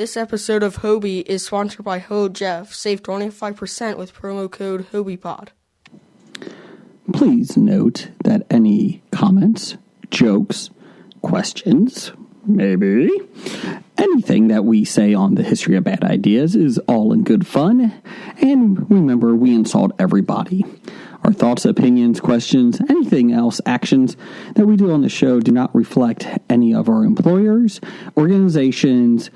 This episode of Hobie is sponsored by Ho Jeff. Save 25% with promo code HobiePod. Please note that any comments, jokes, questions, maybe anything that we say on the History of Bad Ideas is all in good fun. And remember, we insult everybody. Our thoughts, opinions, questions, anything else, actions that we do on the show do not reflect any of our employers, organizations,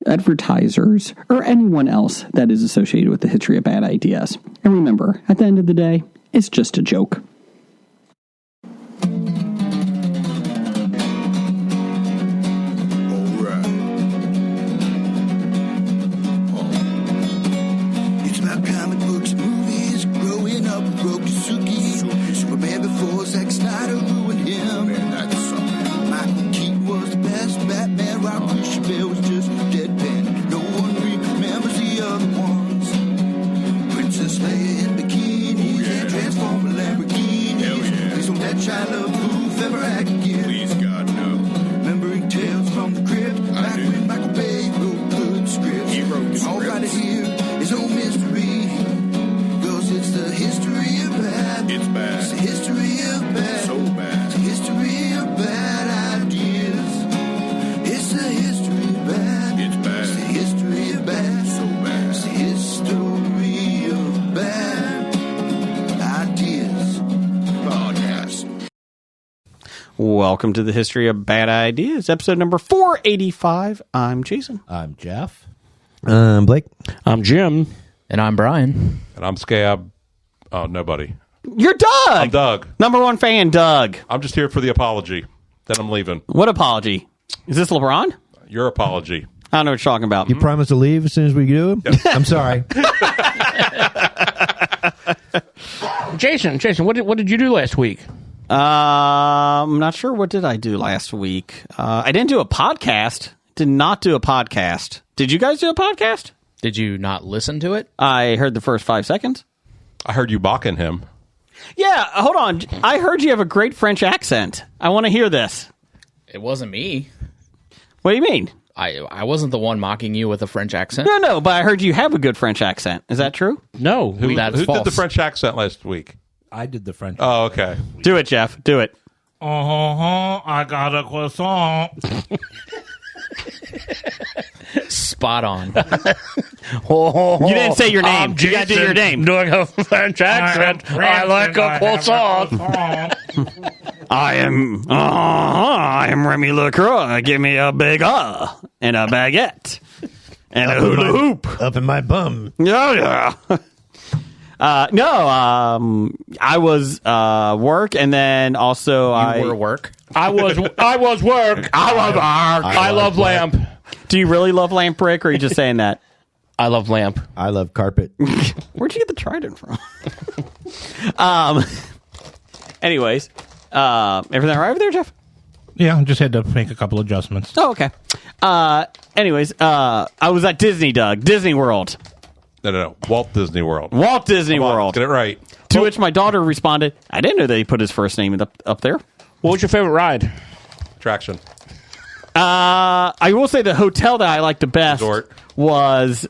advertisers, or anyone else that is associated with the History of Bad Ideas. And remember, at the end of the day, it's just a joke. It's about comic books, movies, growing up with Rokusuki. Superman before Zack Snyder ruined him. Man, that sucked. Michael Keaton was the best Batman, while Christian Bale was just deadpan. No one remembers the other ones. Princess Leia in bikinis and Transformer Lamborghinis. Please don't let Shia LaBeouf ever act again. Please, God, no. Remembering Tales from the Crypt, back when Michael Bay wrote good scripts. He wrote scripts. All right here is no mystery, 'cause it's the history of bad. It's bad. It's the history of bad. So bad. It's the history of bad ideas. It's the history of bad. It's bad. It's the history of bad. So bad. It's the history of bad ideas. Podcast. Welcome to the History of Bad Ideas, episode number 485. I'm Jason. I'm Jeff. Blake. I'm Jim. And I'm Brian. And I'm Scab. Oh, nobody. You're Doug. I'm Doug. Number one fan, Doug. I'm just here for the apology. Then I'm leaving. What apology? Is this LeBron? Your apology. I don't know what you're talking about. You promised to leave as soon as we do? Yep. I'm sorry. Jason, what did you do last week? I'm not sure. What did I do last week? I didn't do a podcast. Did not do a podcast. Did you guys do a podcast? Did you not listen to it? I heard the first 5 seconds. I heard you balking him. Yeah, hold on. I heard you have a great French accent. I want to hear this. It wasn't me. What do you mean? I wasn't the one mocking you with a French accent. No, but I heard you have a good French accent. Is that true? No, Who that's did false. the French accent last week? I did the French. Oh, okay. Do it, Jeff. Do it. I got a croissant. Spot on. You didn't say your name. You got to do your name. Doing a French accent. I like a croissant. I am Remy LaCroix. Give me a big and a baguette and a hula hoop Up in my bum. Yeah. I was work, and then also You were work. I was work. I was work. I love lamp. Do you really love lamp brick, or are you just saying that? I love lamp. I love carpet. Where'd you get the trident from? Anyways, everything all right over there, Jeff? Yeah, just had to make a couple adjustments. Oh, okay. Anyways, I was at Disney, Doug. Disney World. No. Walt Disney World. Walt Disney Come on, World. get it right. To which my daughter responded, I didn't know they put his first name up there. What was your favorite ride? Attraction. I will say the hotel that I liked the best Resort. was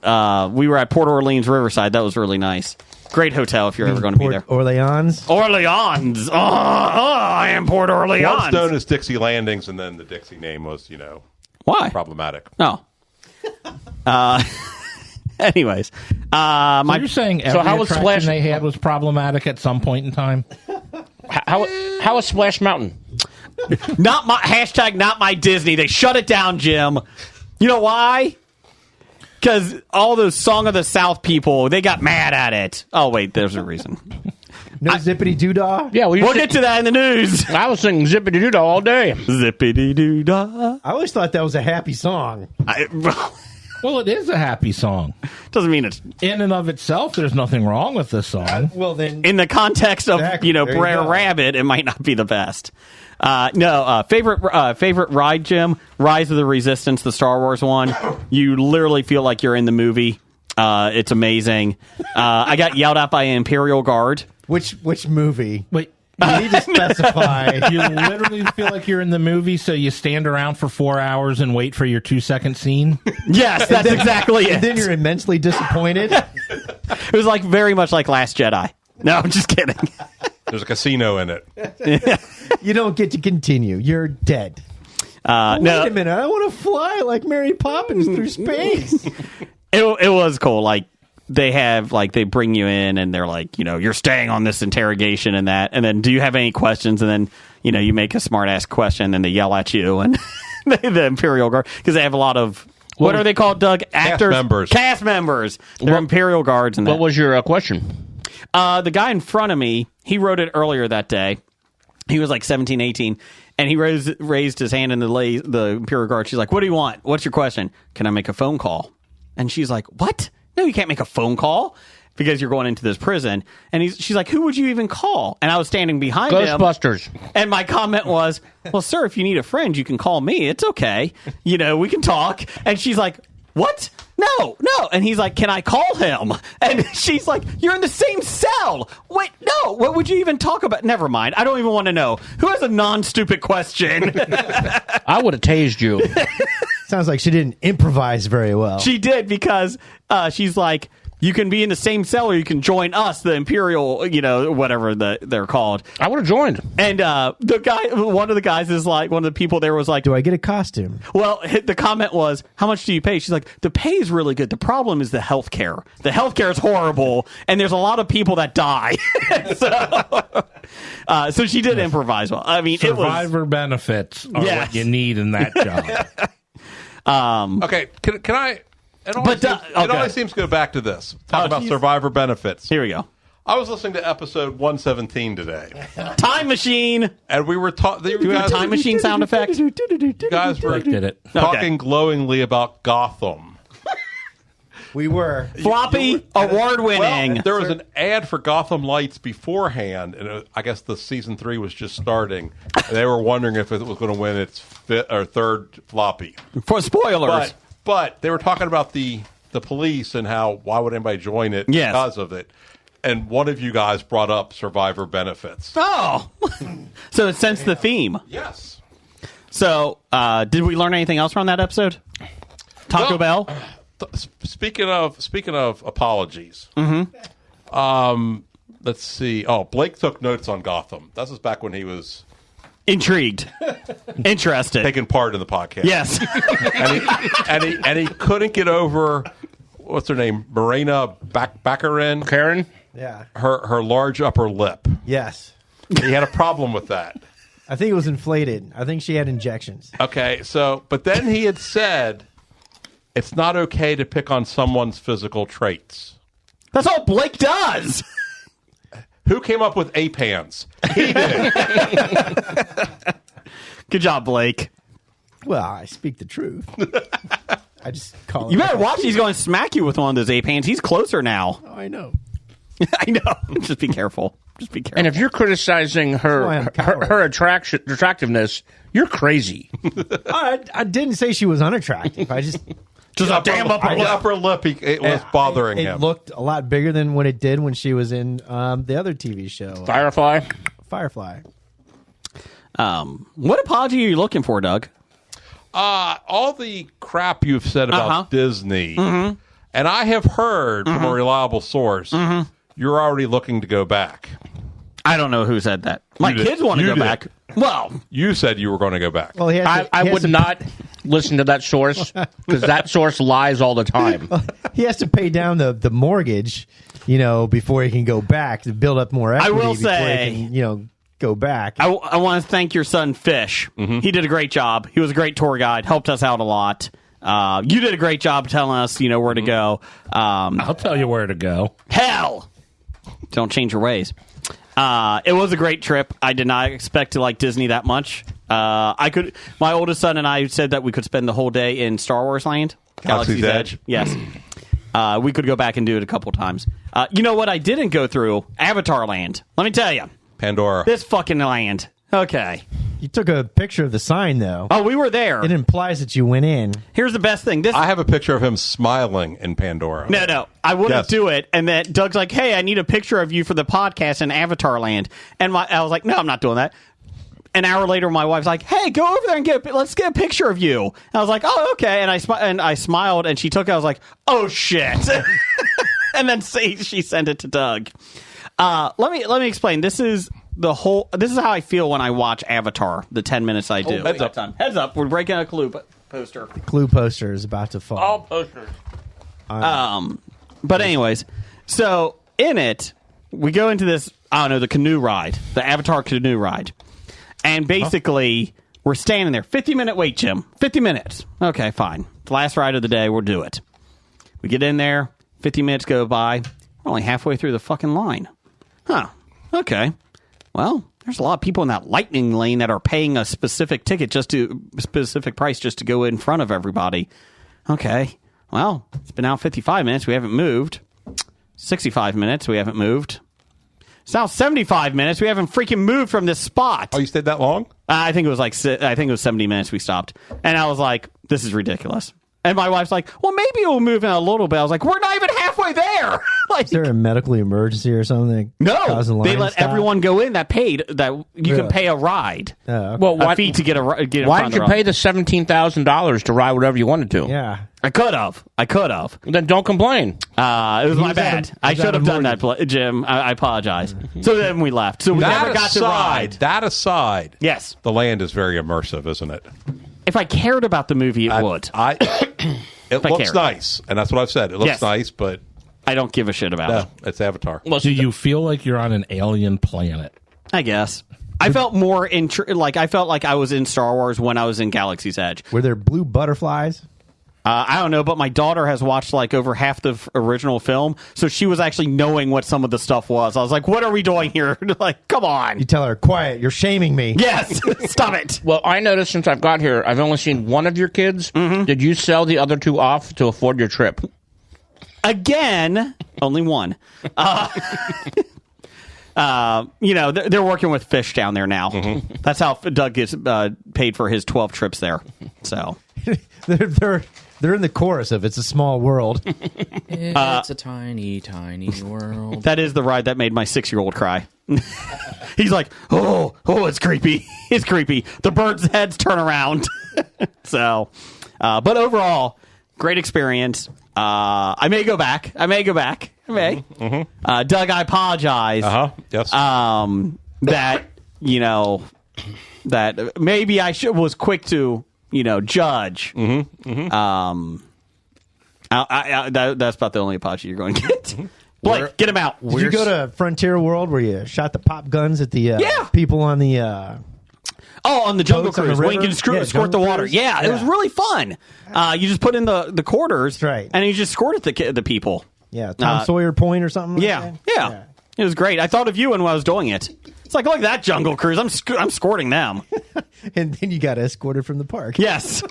we were at Port Orleans Riverside. That was really nice. Great hotel if you're ever going to be there. Orleans? Orleans. I am Port Orleans. Once known as Dixie Landings, and then the Dixie name was, Why? problematic. No. Anyways, You're saying every how was attraction Splash- they had was problematic at some point in time? How was Splash Mountain? not my Disney. They shut it down, Jim. You know why? Because all those Song of the South people, they got mad at it. Oh, wait, there's a reason. No zippity doodah? Yeah, We'll get to that in the news. I was singing Zippity Doo all day. Zippity doo dah. I always thought that was a happy song. Well, it is a happy song. Doesn't mean it's In and of itself, there's nothing wrong with this song. Well, then. in the context of Exactly. There you Brer go. Rabbit. It might not be the best. Favorite ride, Jim? Rise of the Resistance, the Star Wars one. You literally feel like you're in the movie. It's amazing. I got yelled at by an Imperial Guard. Which movie? Wait, You need to specify. You literally feel like you're in the movie, so you stand around for 4 hours and wait for your 2-second scene. Yes, that's exactly it. And then you're immensely disappointed. It was like very much like Last Jedi. No, I'm just kidding. There's a casino in it. You don't get to continue. You're dead. No, Wait a minute. I want to fly like Mary Poppins through space. it was cool. Like they bring you in and they're like, you're staying on this interrogation and that, and then do you have any questions? And then you make a smart ass question and they yell at you and the Imperial Guard, because they have a lot of what are they called, Doug? Actors, cast members. They're Imperial Guards. And what was your question? The guy in front of me, he wrote it earlier that day. He was like 17, 18, and he raised his hand in the Imperial Guard. She's like, what do you want? What's your question? Can I make a phone call? And she's like, what? No, you can't make a phone call because you're going into this prison. And she's like, who would you even call? And I was standing behind him. Ghostbusters. And my comment was, well, sir, if you need a friend, you can call me. It's okay. We can talk. And she's like, what? No. And he's like, can I call him? And she's like, you're in the same cell. Wait, no. What would you even talk about? Never mind. I don't even want to know. Who has a non-stupid question? I would have tased you. Sounds like she didn't improvise very well. She did, because she's like, you can be in the same cell or you can join us, the Imperial, whatever they're called. I would have joined. And one of the guys is like, one of the people there was like, do I get a costume? Well, the comment was, how much do you pay? She's like, the pay is really good. The problem is the health care. The health care is horrible, and there's a lot of people that die. So she did improvise well. I mean, Survivor benefits are what you need in that job. Okay, can I... It always seems to go back to this. Talk about survivor benefits. Here we go. I was listening to episode 117 today. Time machine. And we were talking... Do we have a time machine sound effect? You guys were talking glowingly about Gotham. We were. Floppy, award-winning. Well, there was an ad for Gotham Lights beforehand, and I guess the season 3 was just starting. And they were wondering if it was going to win its third floppy. For spoilers. But they were talking about the police and why would anybody join it because of it. And one of you guys brought up survivor benefits. Oh. So it sensed the theme. Yes. So did we learn anything else from that episode? Taco Bell? Speaking of apologies. Mm-hmm. Let's see. Oh, Blake took notes on Gotham. This is back when he was... Intrigued. Interested. Taking part in the podcast. Yes. and he couldn't get over, what's her name? Marina Baccarin? Karen? Yeah. Her large upper lip. Yes. He had a problem with that. I think it was inflated. I think she had injections. Okay, but then he had said it's not okay to pick on someone's physical traits. That's all Blake does. Who came up with ape hands? He did. Good job, Blake. Well, I speak the truth. I just call it. You better watch. He's going to smack you with one of those ape hands. He's closer now. Oh, I know. I know. Just be careful. Just be careful. And if you're criticizing her attractiveness, you're crazy. I didn't say she was unattractive. I just a damn upper lip. It was bothering him. It looked a lot bigger than what it did when she was in the other TV show, Firefly. What apology are you looking for, Doug? All the crap you've said about Disney, and I have heard from a reliable source, you're already looking to go back. I don't know who said that. My kids want to go back. Well, you said you were going to go back. Well, I would not listen to that source because that source lies all the time. He has to pay down the mortgage, before he can go back to build up more equity. I will before say, he can, go back. I want to thank your son, Fish. He did a great job. He was a great tour guide, helped us out a lot. You did a great job telling us, where to go. I'll tell you where to go. Hell! Don't change your ways. It was a great trip. I did not expect to like Disney that much. My oldest son and I said that we could spend the whole day in Star Wars Land. Galaxy's Edge. Yes. We could go back and do it a couple times. You know what I didn't go through? Avatar Land. Let me tell you. Pandora. This fucking land. Okay. You took a picture of the sign, though. Oh, we were there. It implies that you went in. Here's the best thing. I have a picture of him smiling in Pandora. No, I wouldn't Yes. do it. And then Doug's like, "Hey, I need a picture of you for the podcast in Avatar Land." And I was like, "No, I'm not doing that." An hour later, my wife's like, "Hey, go over there and let's get a picture of you." And I was like, "Oh, okay." And I smiled, and she took it. I was like, "Oh shit!" And then she sent it to Doug. Let me explain. This is how I feel when I watch Avatar. The 10 minutes I do. Heads up. We're breaking a Clue poster. The Clue poster is about to fall. All posters. But anyways, so in it, we go into this. I don't know, the canoe ride, the Avatar canoe ride. And basically, we're standing there. 50-minute wait, Jim. 50 minutes. Okay, fine. The last ride of the day, we'll do it. We get in there. 50 minutes go by. We're only halfway through the fucking line. Huh. Okay. Well, there's a lot of people in that lightning lane that are paying a specific specific price just to go in front of everybody. Okay. Well, it's been out 55 minutes. We haven't moved. 65 minutes. We haven't moved. It's now 75 minutes. We haven't freaking moved from this spot. Oh, you stayed that long? I think it was 70 minutes we stopped. And I was like, this is ridiculous. And my wife's like, well, maybe we'll move in a little bit. I was like, we're not even halfway there. Is there a medical emergency or something? No, they let everyone go in that paid that you can pay a ride. Okay. Well, a fee to get why in did front you of the pay the $17,000 to ride whatever you wanted to? Yeah. I could have. Then don't complain. It was my bad. I should have done that, Jim. I apologize. So then we left. So we never got to ride. That aside, yes, the land is very immersive, isn't it? If I cared about the movie, it would. It looks nice, and that's what I've said. It looks nice, but I don't give a shit about it. It's Avatar. Well, do you feel like you're on an alien planet? I guess. I felt more I felt like I was in Star Wars when I was in Galaxy's Edge. Were there blue butterflies? I don't know, but my daughter has watched over half the original film, so she was actually knowing what some of the stuff was. I was like, what are we doing here? Come on. You tell her, quiet, you're shaming me. Yes, stop it. Well, I noticed since I've got here, I've only seen one of your kids. Mm-hmm. Did you sell the other two off to afford your trip? Again, only one. They're working with fish down there now. Mm-hmm. That's how Doug gets paid for his 12 trips there. So they're in the chorus of "It's a Small World." It's a tiny, tiny world. That is the ride that made my 6-year-old cry. He's like, oh, it's creepy. It's creepy. The birds' heads turn around. So, but overall, great experience. I may go back. I may. Mm-hmm. Doug, I apologize. Yes. That maybe I was quick to judge. Mm-hmm. Mm-hmm. That's about the only apology you're going to get. Blake, get him out. Did you go to Frontier World where you shot the pop guns at the people on the on the Jungle Cruise where you can squirt the water? Yeah, it was really fun. You just put in the quarters, right, and you just squirted the people. Yeah, Tom Sawyer Point or something. Yeah. It was great. I thought of you when I was doing it. It's like, look at that Jungle Cruise. I'm squirting them. And then you got escorted from the park. Yes.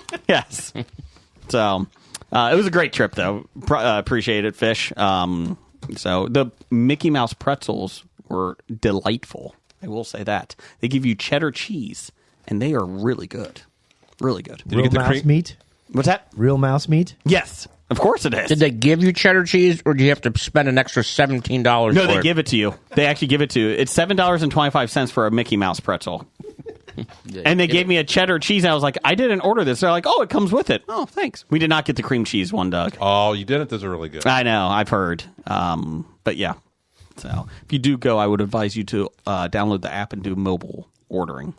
So it was a great trip, though. Appreciate it, Fish. So the Mickey Mouse pretzels were delightful. I will say that. They give you cheddar cheese, and they are really good. Really good. Real mouse meat? What's that? Real mouse meat? Yes. Of course it is. Did they give you cheddar cheese, or do you have to spend an extra $17 No, for they it? give it to you. They actually give it to you. It's $7.25 for a Mickey Mouse pretzel. And they gave me a cheddar cheese, and I was like, I didn't order this. They're like, oh, it comes with it. Oh, thanks. We did not get the cream cheese one, Doug. Oh, you didn't? Those are really good. I know. I've heard. But yeah. So if you do go, I would advise you to download the app and do mobile ordering.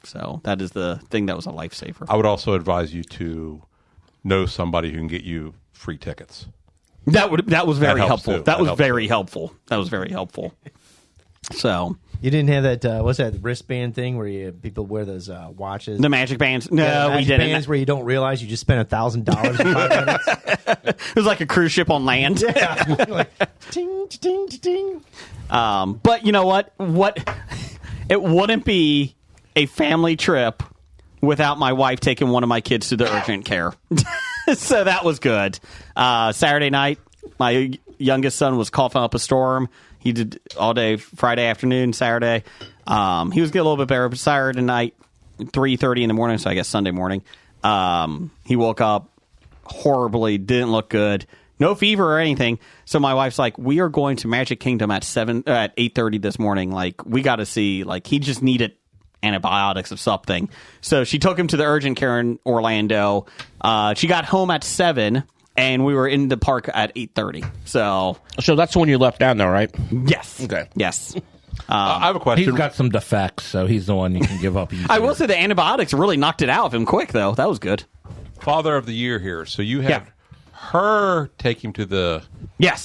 So that is the thing that was a lifesaver. I would also advise you to know somebody who can get you free tickets. That was very helpful. Too. That was very helpful. That was very helpful. So you didn't have that? What's that wristband thing where people wear those watches? The magic bands? No, magic we didn't. Bands where you don't realize you just spent $1,000 in 5 minutes. It was like a cruise ship on land. Yeah, like ting ting ting. But you know what? It wouldn't be a family trip without my wife taking one of my kids to the urgent care. So that was good. Saturday night, my youngest son was coughing up a storm. He did all day Friday afternoon, Saturday. He was getting a little bit better, but Saturday night, 3:30 in the morning, so I guess Sunday morning. He woke up horribly, didn't look good, no fever or anything. So my wife's like, we are going to Magic Kingdom at 8:30 this morning. Like, we got to see, like, he just needed antibiotics or something. So she took him to the urgent care in Orlando. She got home at 7, and we were in the park at 8:30. So that's when you left down there, right? Yes. Okay. Yes. I have a question. He's got some defects, so he's the one you can give up easy. I will say the antibiotics really knocked it out of him quick, though. That was good. Father of the Year here. So you had her take him to the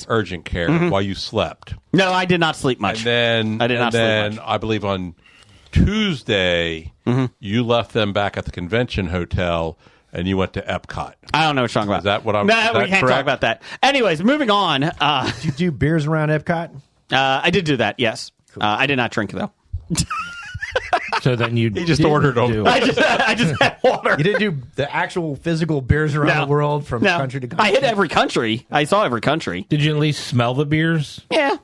urgent care while you slept. No, I did not sleep much. And then I believe on Tuesday, you left them back at the convention hotel and you went to Epcot. I don't know what you're talking about. Is that what I'm No, we can't talk about that. Anyways, moving on. Did you do beers around Epcot? I did do that, yes. Cool. I did not drink, though. So then he just ordered them. I just had water. You didn't do the actual physical beers around the world from country to country? I hit every country. I saw every country. Did you at least smell the beers? Yeah.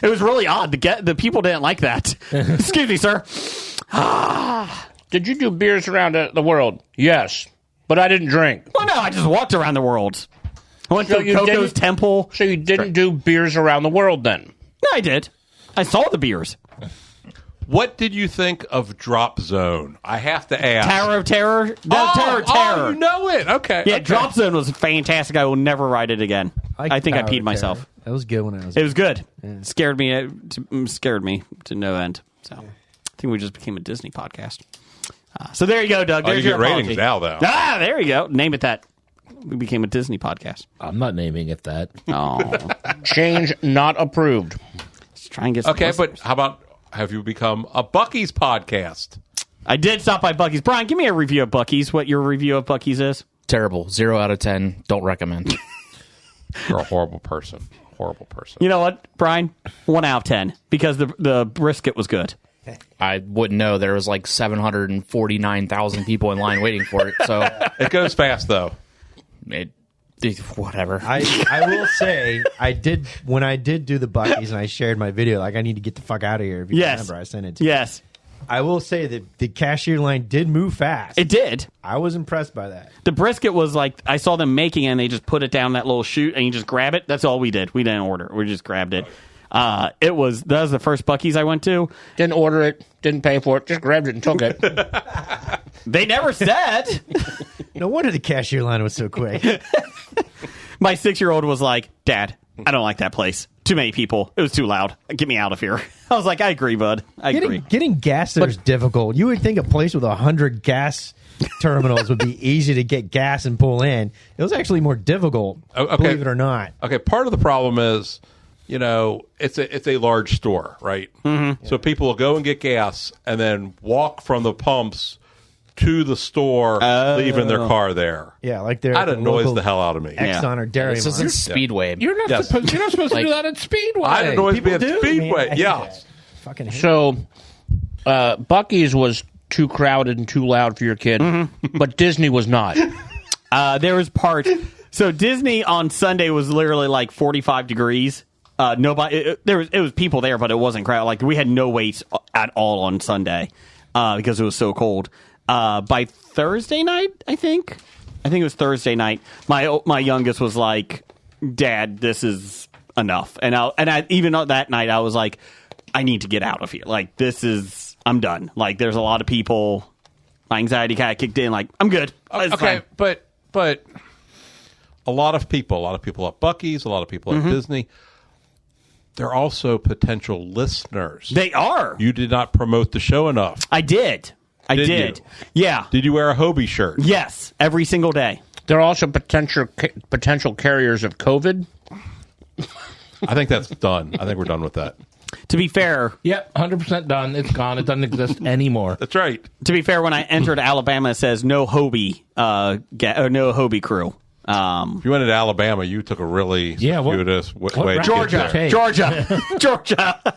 It was really odd. The people didn't like that. Excuse me, sir. Did you do beers around the world? Yes, but I didn't drink. Well, no, I just walked around the world. I went to Coco's Temple. So you didn't do beers around the world then? No, I did. I saw the beers. What did you think of Drop Zone? I have to ask. Tower of Terror? Tower of Terror. Oh, you know it. Okay. Yeah, okay. Drop Zone was fantastic. I will never ride it again. I think I peed myself. That was good when I was. It was good. Yeah. Scared me to no end. So I think we just became a Disney podcast. So there you go, Doug. There's you your get apology. ratings now, though. There you go. Name it that. We became a Disney podcast. I'm not naming it that. Oh, change not approved. Let's try and get some listeners. But how about have you become a Buc-ee's podcast? I did stop by Buc-ee's. Brian, give me a review of Buc-ee's. What your review of Buc-ee's is? Terrible. 0 out of 10. Don't recommend. You're a horrible person. Horrible person. You know what, Brian? 1 out of 10 because the brisket was good. I wouldn't know. There was like 749,000 people in line waiting for it. So it goes fast, though. Whatever. I will say when I did do the Buc-ee's and I shared my video, like I need to get the fuck out of here. If you remember, I sent it to you. Yes. I will say that the cashier line did move fast. It did. I was impressed by that. The brisket was like, I saw them making it and they just put it down that little chute and you just grab it. That's all we did. We didn't order. We just grabbed it. That was the first Buc-ee's I went to. Didn't order it. Didn't pay for it. Just grabbed it and took it. They never said. No wonder the cashier line was so quick. My 6-year-old was like, Dad, I don't like that place. Too many people. It was too loud. Get me out of here. I was like, I agree, bud. I agree. Getting gas there is difficult. You would think a place with 100 gas terminals would be easy to get gas and pull in. It was actually more difficult, believe it or not. Okay, part of the problem is, it's a large store, right? Mm-hmm. So people will go and get gas and then walk from the pumps to the store, leaving their car there. Yeah, like they're that annoys the hell out of me. Exxon or Dairy. This isn't Speedway. You're not supposed to do that at Speedway. That annoys me at Speedway. Man. Yeah. Fucking hate so, Buc-ee's was too crowded and too loud for your kid, but Disney was not. There was parts. So Disney on Sunday was literally like 45 degrees. Nobody. It was people there, but it wasn't crowded. Like we had no waits at all on Sunday because it was so cold. By Thursday night, I think it was Thursday night. My youngest was like, "Dad, this is enough." And I even that night I was like, "I need to get out of here. Like I'm done. Like there's a lot of people. My anxiety kind of kicked in. Like I'm good. It's Okay, fine." but a lot of people at Buc-ee's, a lot of people at Disney. They're also potential listeners. They are. You did not promote the show enough. I did. I did. Yeah. Did you wear a Hobie shirt? Yes, every single day. They're also potential carriers of COVID. I think that's done. I think we're done with that. To be fair, Yep, 100% done. It's gone. It doesn't exist anymore. That's right. to be fair, when I entered Alabama, it says no Hobie, no Hobie crew. If you went into Alabama, you took a really circuitous way to get Georgia. there. Georgia.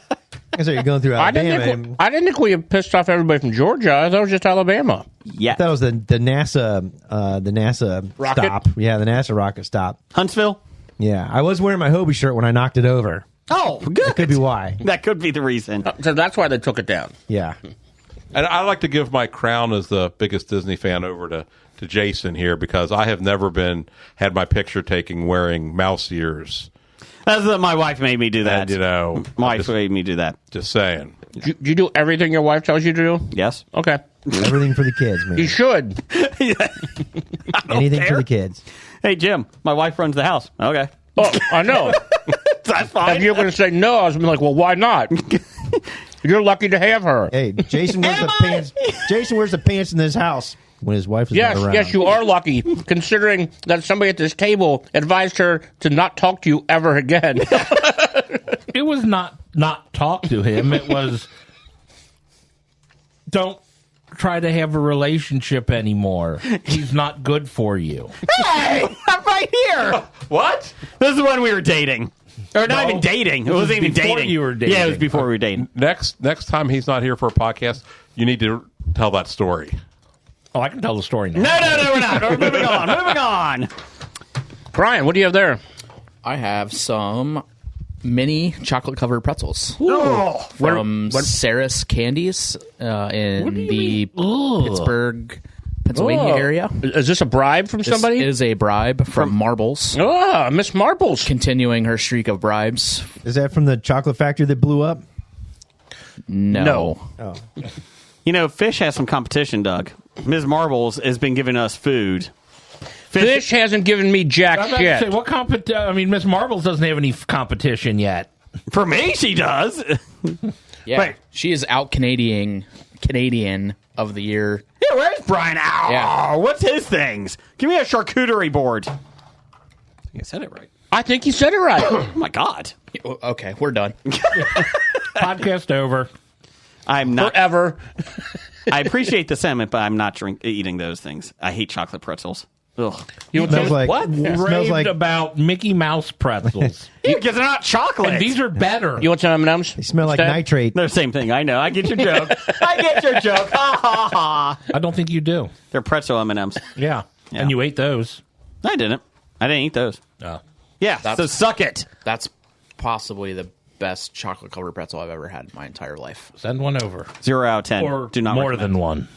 So you're going through Alabama. I didn't think we had pissed off everybody from Georgia. I thought it was just Alabama. Yeah. That was the NASA rocket? stop. Yeah, the NASA rocket stop. Huntsville? Yeah, I was wearing my Hobie shirt when I knocked it over. Oh, good. That could be why. That could be the reason. So that's why they took it down. Yeah. And I like to give my crown as the biggest Disney fan over to Jason here, because I have never had my picture taken wearing mouse ears. My wife made me do that. And, my wife made me do that. Just saying. Do you do everything your wife tells you to do? Yes. Okay. Everything for the kids, man. You should. Anything for the kids. Hey, Jim, my wife runs the house. Okay. Oh, I know. That's fine. If you're going to say no, I was like, well, why not? You're lucky to have her. Hey, Jason wears the pants. Jason wears the pants in this house when his wife is not around. Yes, you are lucky, considering that somebody at this table advised her to not talk to you ever again. It was not talk to him. It was don't try to have a relationship anymore. He's not good for you. Hey, I'm right here. What? This is when we were dating. Or not even dating. It wasn't even before dating. you were dating. Yeah, it was before we were dating. Next time he's not here for a podcast, you need to tell that story. Oh, I can tell the story now. No, we're not. We're moving on. Brian, what do you have there? I have some mini chocolate-covered pretzels Oh, from Sarah's Candies in the Pittsburgh, Pennsylvania area. Is this a bribe from somebody? This is a bribe from Marbles. Ah, Miss Marbles. Continuing her streak of bribes. Is that from the chocolate factory that blew up? No. Oh. You know, Fish has some competition, Doug. Ms. Marbles has been giving us food. Fish hasn't given me jack I was about shit. to say, what I mean, Miss Marbles doesn't have any competition yet. For me, she does. Yeah. Wait. She is out Canadian of the year. Yeah, where's Brian? Ow. Yeah. What's his things? Give me a charcuterie board. I think I said it right. I think you said it right. Oh, my God. Okay, we're done. Podcast over. I'm not. Forever. I appreciate the sentiment, but I'm not eating those things. I hate chocolate pretzels. Ugh. You Smells like What? Smells Raved like about Mickey Mouse pretzels. Because they're not chocolate. And these are better. You want some M&Ms? they smell like Instead? nitrate. They're the same thing. I know. I get your joke. I get your joke. Ha, ha, ha. I don't think you do. They're pretzel M&Ms. Yeah. Yeah. And you ate those. I didn't. I didn't eat those. Oh. Yeah, That's- so suck it. That's possibly the best chocolate-covered pretzel I've ever had in my entire life. Send one over. 0 out of 10. Or Do not more recommend. than one.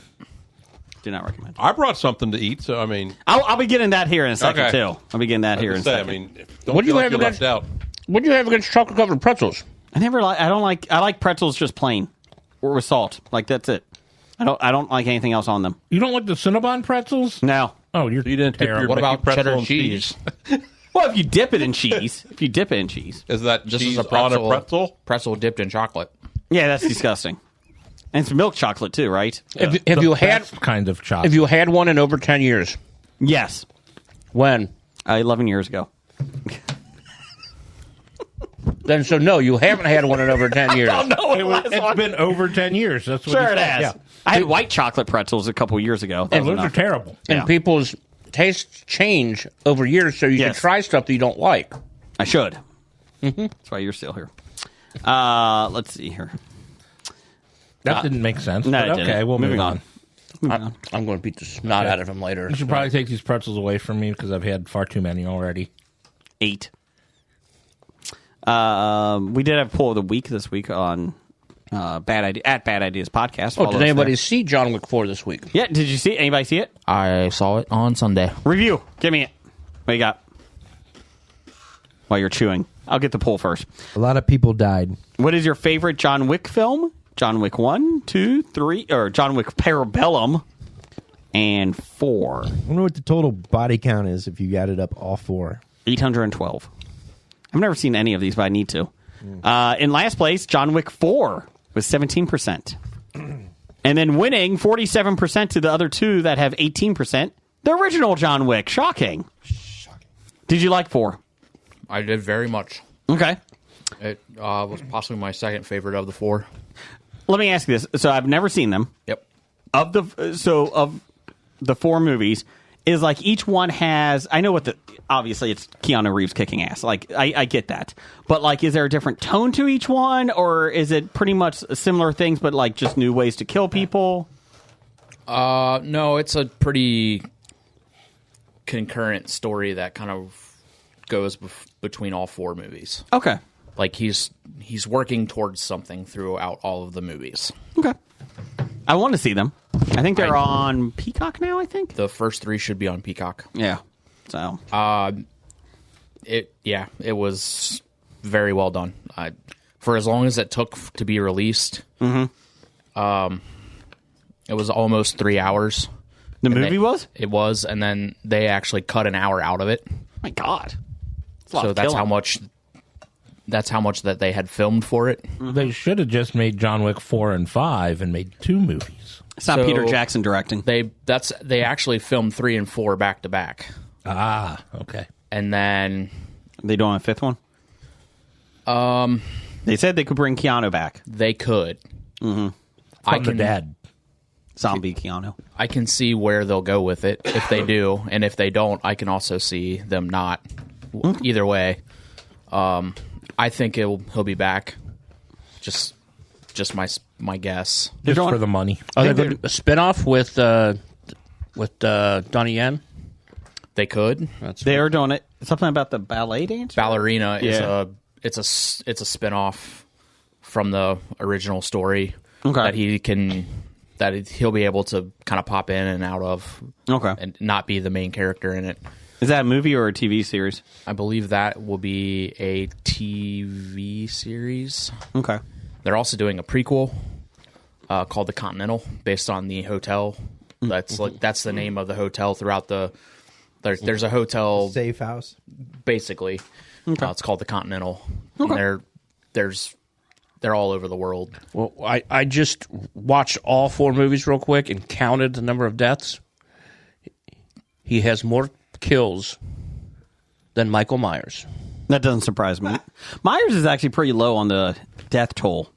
Do not recommend. I brought something to eat, so I mean, I'll be getting that here in a second, Okay. too. I'll be getting that here in a say, I second. mean, don't What do you feel like have you're against- left out. What do you have against chocolate-covered pretzels? I like pretzels just plain or with salt. Like, that's it. I don't like anything else on them. You don't like the Cinnabon pretzels? No. Oh, you're You didn't dip your terrible. What Mickey about pretzel cheddar and cheese? Well, if you dip it in cheese. Is that This cheese is a pretzel, on a pretzel? pretzel dipped in chocolate. Yeah, that's disgusting. And it's milk chocolate, too, right? Have The you had best kind of chocolate. Have you had one in over 10 years? Yes. When? 11 years ago. Then so no, you haven't had one in over 10 years. It's been over 10 years. That's what Sure he it said. has. Yeah. I had white chocolate pretzels a couple years ago. That Oh, was those are enough. terrible. And Yeah. people's tastes change over years, so you Yes. can try stuff that you don't like. I should. That's why you're still here. Let's see here. That didn't make sense. No, but it didn't. okay, we'll move Moving on. I'm going to beat the snot out of him later. You should probably take these pretzels away from me because I've had far too many already. 8. We did have a poll of the week this week on Bad Ideas podcast. Oh, Follow did us anybody there. see John Wick 4 this week? Yeah, did you see it? Anybody see it? I saw it on Sunday. Review. Give me it. What you got? While you're chewing. I'll get the poll first. A lot of people died. What is your favorite John Wick film? John Wick 1, 2, 3, or John Wick Parabellum, and 4. I wonder what the total body count is if you got it up all four. 812. I've never seen any of these, but I need to. In last place, John Wick 4 was 17%. And then winning 47% to the other two that have 18%. The original John Wick. Shocking. Did you like 4? I did very much. Okay. It was possibly my second favorite of the 4. Let me ask you this. So I've never seen them. Yep. Of the 4 movies, is like each one has, I know obviously it's Keanu Reeves kicking ass. Like I get that. But like, is there a different tone to each one, or is it pretty much similar things but like just new ways to kill people? No, it's a pretty concurrent story that kind of goes between all 4 movies. Okay. Like he's working towards something throughout all of the movies. Okay. I want to see them. I think they're on Peacock now, I think. The first 3 should be on Peacock. Yeah. So. It was very well done. For as long as it took to be released, it was almost 3 hours. The movie was? It was, and then they actually cut an hour out of it. Oh my God. So that's how much. That's how much that they had filmed for it. They should have just made John Wick 4 and 5 and made 2 movies. It's not Peter Jackson directing. They actually filmed 3 and 4 back to back. Ah, okay. And then they doing a 5th one? They said they could bring Keanu back. They could. From the dead. Zombie Keanu. I can see where they'll go with it if they do, and if they don't, I can also see them not. Either way, I think he'll be back. Just my guess. Just for the money. Are they going to do a spinoff with Donnie Yen? They could. They are doing it. Something about the ballet dance. Ballerina is it's a spinoff from the original story that he'll be able to kind of pop in and out of. Okay, and not be the main character in it. Is that a movie or a TV series? I believe that will be a TV series. Okay. They're also doing a prequel called The Continental, based on the hotel. That's the name of the hotel throughout the. There's a hotel safe house, basically. Okay. It's called The Continental. Okay. And they're all over the world. Well, I just watched all 4 movies real quick and counted the number of deaths. He has more kills than Michael Myers. That doesn't surprise me. Myers is actually pretty low on the death toll.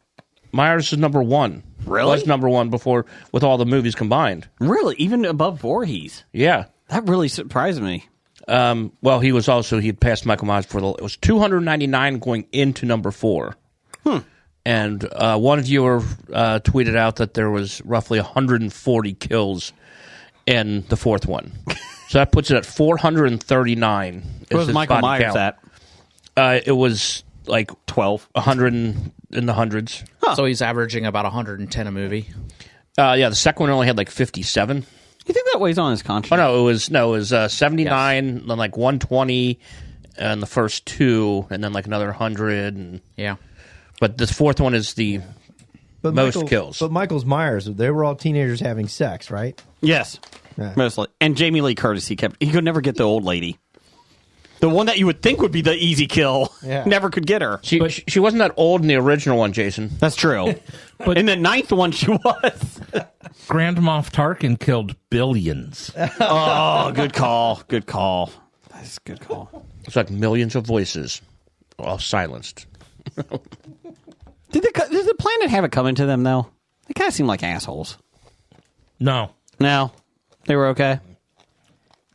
Myers is number 1. Really? Was number 1 before with all the movies combined. Really? Even above Voorhees? Yeah. That really surprised me. Well, he had passed Michael Myers it was 299 going into number 4. And one viewer tweeted out that there was roughly 140 kills in the 4th one. So that puts it at 439. What was Michael Myers count. At? It was like 100 in the hundreds. Huh. So he's averaging about 110 a movie. Yeah, the second one only had like 57. You think that weighs on his conscience? Oh no, it was 79, yes. Then like 120 in the first 2, and then like another 100. And yeah, but the 4th one is the most kills. But Michael Myers, they were all teenagers having sex, right? Yes, mostly. And Jamie Lee Curtis, he could never get the old lady. The one that you would think would be the easy kill, never could get her. She wasn't that old in the original one, Jason. That's true. But in the 9th one, she was. Grand Moff Tarkin killed billions. Oh, good call. Good call. That's a good call. It's like millions of voices, all silenced. Did the planet have it coming to them, though? They kind of seem like assholes. No. They were okay?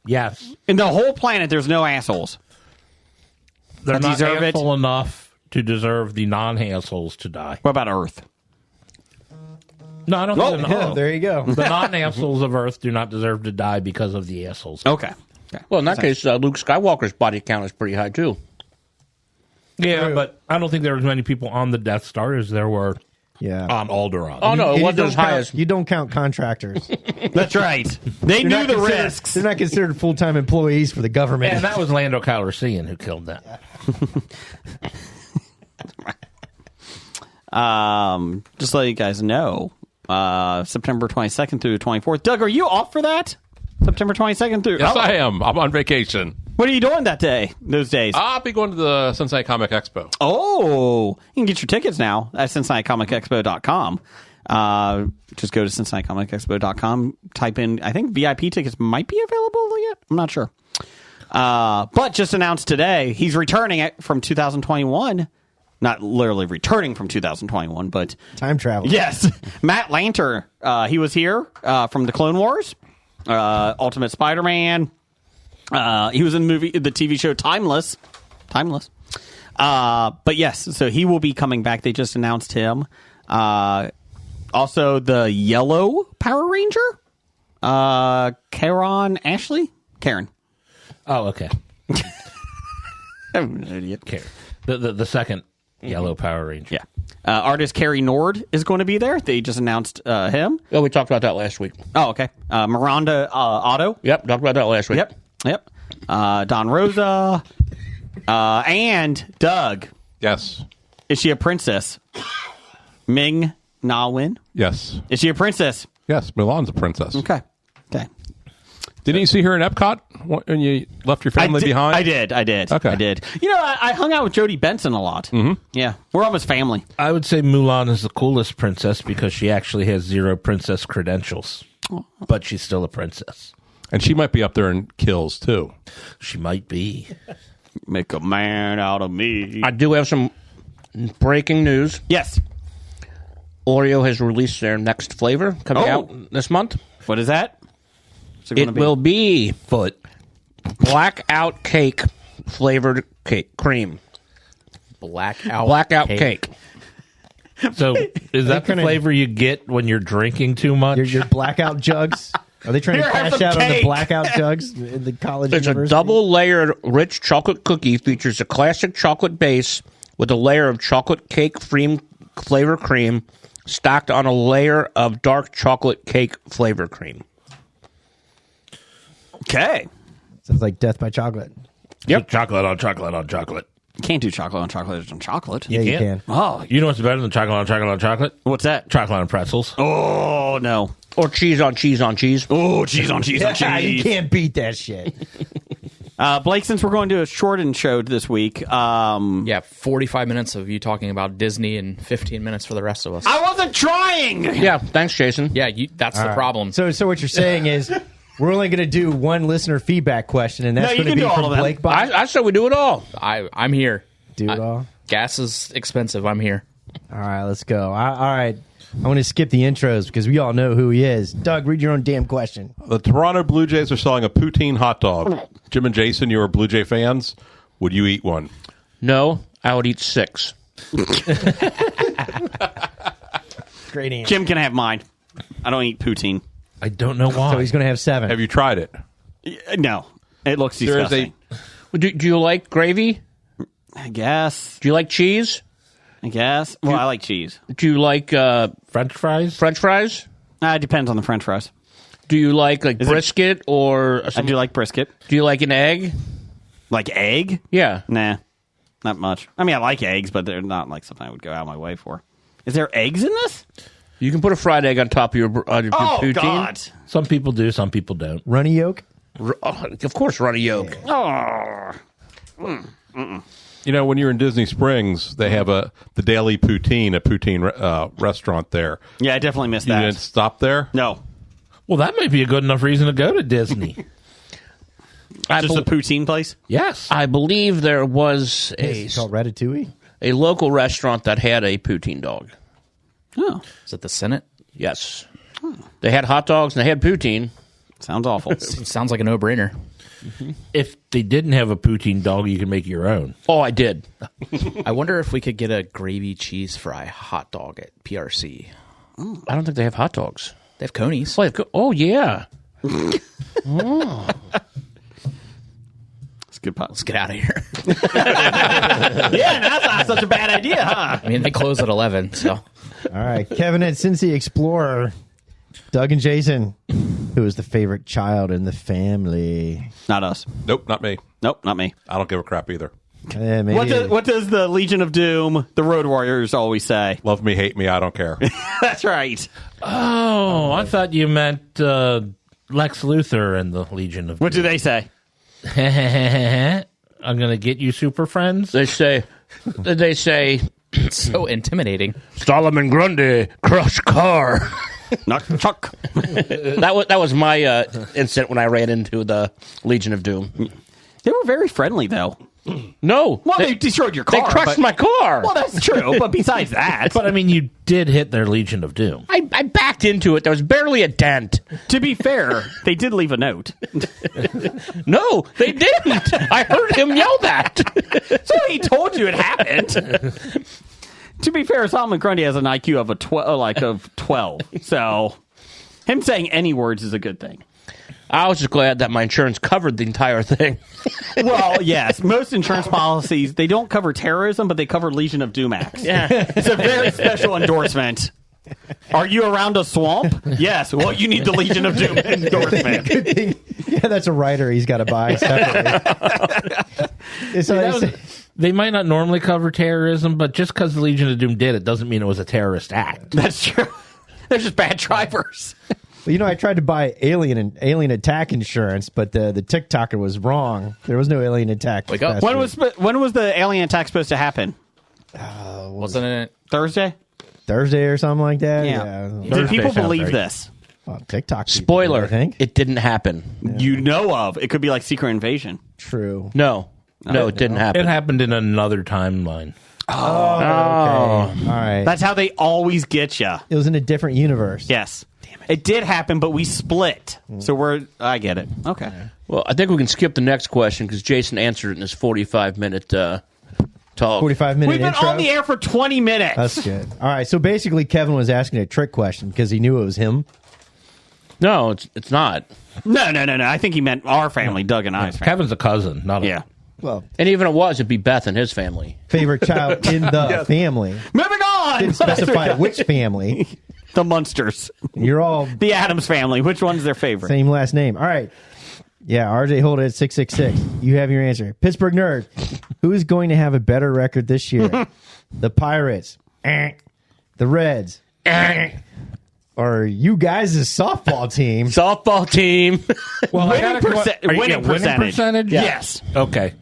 Yes. In the whole planet, there's no assholes. They're not asshole enough to deserve the non-assholes to die. What about Earth? No, I don't think there you go. The non-assholes of Earth do not deserve to die because of the assholes. Okay. Well, in that case, Luke Skywalker's body count is pretty high, too. Yeah, but I don't think there were as many people on the Death Star as there were on Alderaan. Oh, no, it wasn't as high as... You don't count contractors. That's right. They knew the risks. They're not considered full-time employees for the government. And that was Lando Calrissian who killed that. Just so you guys know, September 22nd through the 24th. Doug, are you off for that? September 22nd through... Yes, I am. I'm on vacation. What are you doing those days? I'll be going to the Cincinnati Comic Expo. Oh, you can get your tickets now at CincinnatiComicExpo.com. Just go to CincinnatiComicExpo.com, type in, I think VIP tickets might be available yet. I'm not sure. But just announced today, he's returning from 2021. Not literally returning from 2021, but... Time travel. Yes. Matt Lanter, he was here from the Clone Wars, Ultimate Spider-Man. He was in the TV show Timeless. But yes, so he will be coming back. They just announced him. Also, the Yellow Power Ranger, Karen. Oh, okay. I'm an idiot. Karen. The second Yellow Power Ranger. Yeah. Artist Carrie Nord is going to be there. They just announced him. Oh, we talked about that last week. Oh, okay. Miranda Otto. Yep, talked about that last week. Yep. Don Rosa. And Doug. Yes. Is she a princess? Ming Na Wen? Yes. Is she a princess? Yes. Mulan's a princess. Okay. Didn't you see her in Epcot when you left your family behind? I did. Okay. I did. You know, I hung out with Jodie Benson a lot. Mm-hmm. Yeah. We're almost family. I would say Mulan is the coolest princess because she actually has 0 princess credentials. But she's still a princess. And she might be up there in kills, too. She might be. Make a man out of me. I do have some breaking news. Yes. Oreo has released their next flavor coming out this month. What is that? It will be blackout cake flavored cake cream. Blackout cake. So is that the flavor you get when you're drinking too much? Your blackout jugs? Are they trying to cash out on the blackout jugs in the college It's university? a double-layered rich chocolate cookie. Features a classic chocolate base with a layer of chocolate cake flavor cream stacked on a layer of dark chocolate cake flavor cream. Okay. Sounds like death by chocolate. Yep. Chocolate on chocolate on chocolate. You can't do chocolate on chocolate on chocolate. Yeah, you can. Oh, You know what's better than chocolate on chocolate on chocolate? what's that? Chocolate on pretzels. Oh, no. Or cheese on cheese on cheese. Oh, cheese on cheese on Yeah, you cheese. can't beat that shit. Blake, since we're going to a shortened show this week, Yeah, 45 minutes of you talking about Disney and 15 minutes for the rest of us. I wasn't trying. Yeah, thanks, Jason. Yeah, that's the problem. So what you're saying is we're only going to do one listener feedback question, and that's No, you going to can be do all from of them. Blake Bob. I said we do it all. I'm here. Do it all? Gas is expensive. I'm here. All right, let's go. All right. I want to skip the intros because we all know who he is. Doug, read your own damn question. The Toronto Blue Jays are selling a poutine hot dog. Jim and Jason, you are Blue Jay fans. Would you eat one? No, I would eat 6. Great answer. Jim can have mine. I don't eat poutine. I don't know why. So he's going to have 7. Have you tried it? No. It looks There is disgusting. Do you like gravy? I guess. Do you like cheese? Well, I like cheese. Do you like French fries? French fries? It depends on the French fries. Do you like brisket or I do like brisket. Do you like an egg? Like egg? Yeah. Nah, not much. I mean, I like eggs, but they're not like something I would go out of my way for. Is there eggs in this? You can put a fried egg on top of your poutine. God. Some people do, some people don't. Runny yolk? Of course, runny yolk. Oh. You know, when you're in Disney Springs, they have the Daily Poutine, a poutine restaurant there. Yeah, I definitely missed You that. didn't stop there? No. Well, that might be a good enough reason to go to Disney. Just a poutine place? Yes. I believe there was It's called Ratatouille? a local restaurant that had a poutine dog. Oh. Is it the Senate? Yes. They had hot dogs and they had poutine. Sounds awful. It sounds like a no-brainer. If they didn't have a poutine dog, you can make your own. Oh, I did. I wonder if we could get a gravy cheese fry hot dog at PRC. I don't think they have hot dogs. They have conies. Oh, yeah. It's good pot. Let's get out of here. Yeah, that's not such a bad idea, huh? I mean, they close at 11, so. All right. Kevin at Cincy Explorer. Doug and Jason. Who is the favorite child in the family? Not us. Nope, not me. Nope, not me. I don't give a crap either. Maybe What does the Legion of Doom, the Road Warriors, always say? Love me, hate me, I don't care. That's right. Oh, I thought you meant Lex Luthor and the Legion of What do they say? I'm going to get you, super friends. They say, So intimidating. Solomon Grundy, crush car. Knock, chuck. That was my incident when I ran into the Legion of Doom. They were very friendly, though. No. Well, they destroyed your car. They crushed my car. Well, that's true. But besides that, But I mean, you did hit their Legion of Doom. I backed into it. There was barely a dent. to be fair, they did leave a note. No, they didn't. I heard him yell that. So he told you it happened. To be fair, Solomon Grundy has an IQ of 12. So him saying any words is a good thing. I was just glad that my insurance covered the entire thing. Well, yes. Most insurance policies, they don't cover terrorism, but they cover Legion of Doom acts. Yeah. It's a very special endorsement. Are you around a swamp? Yes. Well, you need the Legion of Doom endorsement. Good thing. Yeah, that's a writer he's got to buy separately. They might not normally cover terrorism, but just because the Legion of Doom did it doesn't mean it was a terrorist act. That's true. They're just bad drivers. Well, I tried to buy alien attack insurance, but the TikToker was wrong. There was no alien attack. Wake up. When was the alien attack supposed to happen? Wasn't it Thursday or something like that? Yeah. Did Thursday people sounds believe right. this? Well, TikTok. Spoiler, I think. it didn't happen. You know of. It could be like Secret Invasion. True. No, it didn't happen. It happened in another timeline. Okay. All right. That's how they always get you. It was in a different universe. Yes. Damn it. It did happen, but we split. So I get it. Okay. Well, I think we can skip the next question because Jason answered it in his 45-minute talk. 45-minute We've been intro. on the air for 20 minutes. That's good. All right. So basically, Kevin was asking a trick question because he knew it was him. No, it's not. No. I think he meant our family, Doug and I's family. Kevin's a cousin, not a... Yeah. Well, And even it'd be Beth and his family. favorite child in the family. Moving on. Didn't specify which family. The Munsters. You're all The Addams family. Which one's their favorite? same last name. All right. Yeah, RJ hold it at 666. You have your answer. Pittsburgh Nerd. Who's going to have a better record this year? The Pirates. The Reds. Or you guys' softball team. Softball team. Well, Winning percentage. Yeah. Yes. Okay.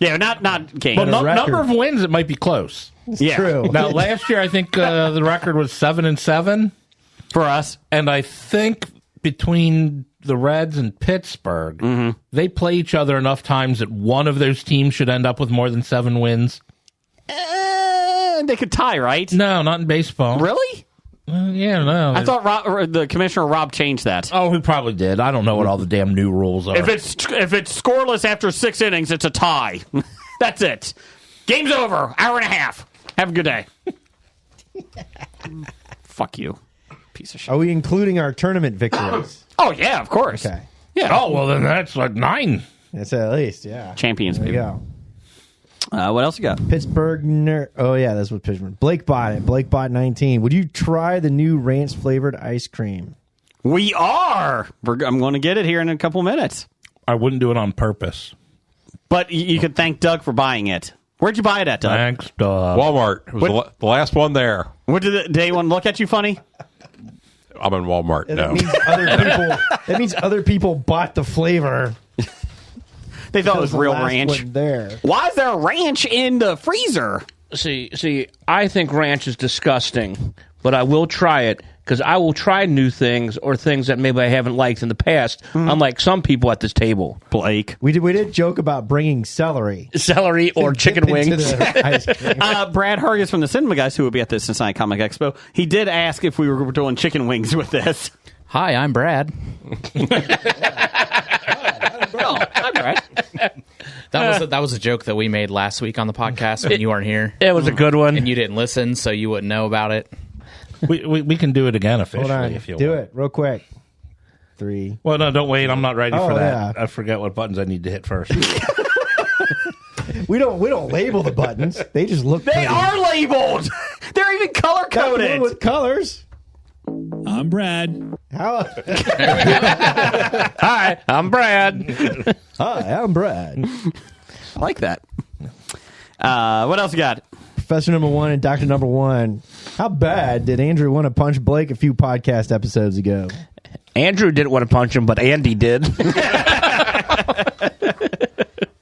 Yeah, not games. Well, record. number of wins, it might be close. Yeah. True. Now, last year, I think the record was 7-7. For us. And I think between the Reds and Pittsburgh, they play each other enough times that one of those teams should end up with more than 7 wins. They could tie, right? No, not in baseball. Really? Yeah, no. I thought the commissioner Rob changed that. Oh, he probably did. I don't know what all the damn new rules are. If it's scoreless after 6 innings, it's a tie. That's it. Game's over. Hour and a half. Have a good day. Fuck you, piece of shit. Are we including our tournament victories? Oh yeah, of course. Okay. Yeah. Oh, well, then that's like 9. That's at least, yeah. Champions, There baby. you go. What else you got? Pittsburgh Nerd. Oh, yeah, that's what Pittsburgh. Blake bought it. Blake bought 19. Would you try the new ranch-flavored ice cream? We are. I'm going to get it here in a couple minutes. I wouldn't do it on purpose. But you could thank Doug for buying it. Where'd you buy it at, Doug? Thanks, Doug. Walmart. It was the last one there. What did the day one look at you funny? I'm in Walmart That now. means other people bought the flavor. They thought it was The real last ranch. one there. Why is there a ranch in the freezer? See, I think ranch is disgusting, but I will try it because I will try new things or things that maybe I haven't liked in the past, unlike some people at this table. Blake. We did joke about bringing celery. Celery or chicken Dip into wings. the ice cream. Brad Hargis from the Cinema Guys, who will be at the Cincinnati Comic Expo, he did ask if we were doing chicken wings with this. Hi, I'm Brad. Oh, I'm Brad. That was a joke that we made last week on the podcast when you weren't here. It was a good one. And you didn't listen, so you wouldn't know about it. We can do it again Hold officially on. if you Do want. it real quick. 3. Well, no, don't wait. I'm not ready Oh, for that. yeah. I forget what buttons I need to hit first. We don't label the buttons. They just look They pretty. are labeled. They're even color Got one coded. with colors. I'm Brad. How? Hi, I'm Brad. Hi, I'm Brad. I like that. What else you got? Professor number 1 and Doctor number 1. How bad did Andrew want to punch Blake a few podcast episodes ago? Andrew didn't want to punch him, but Andy did.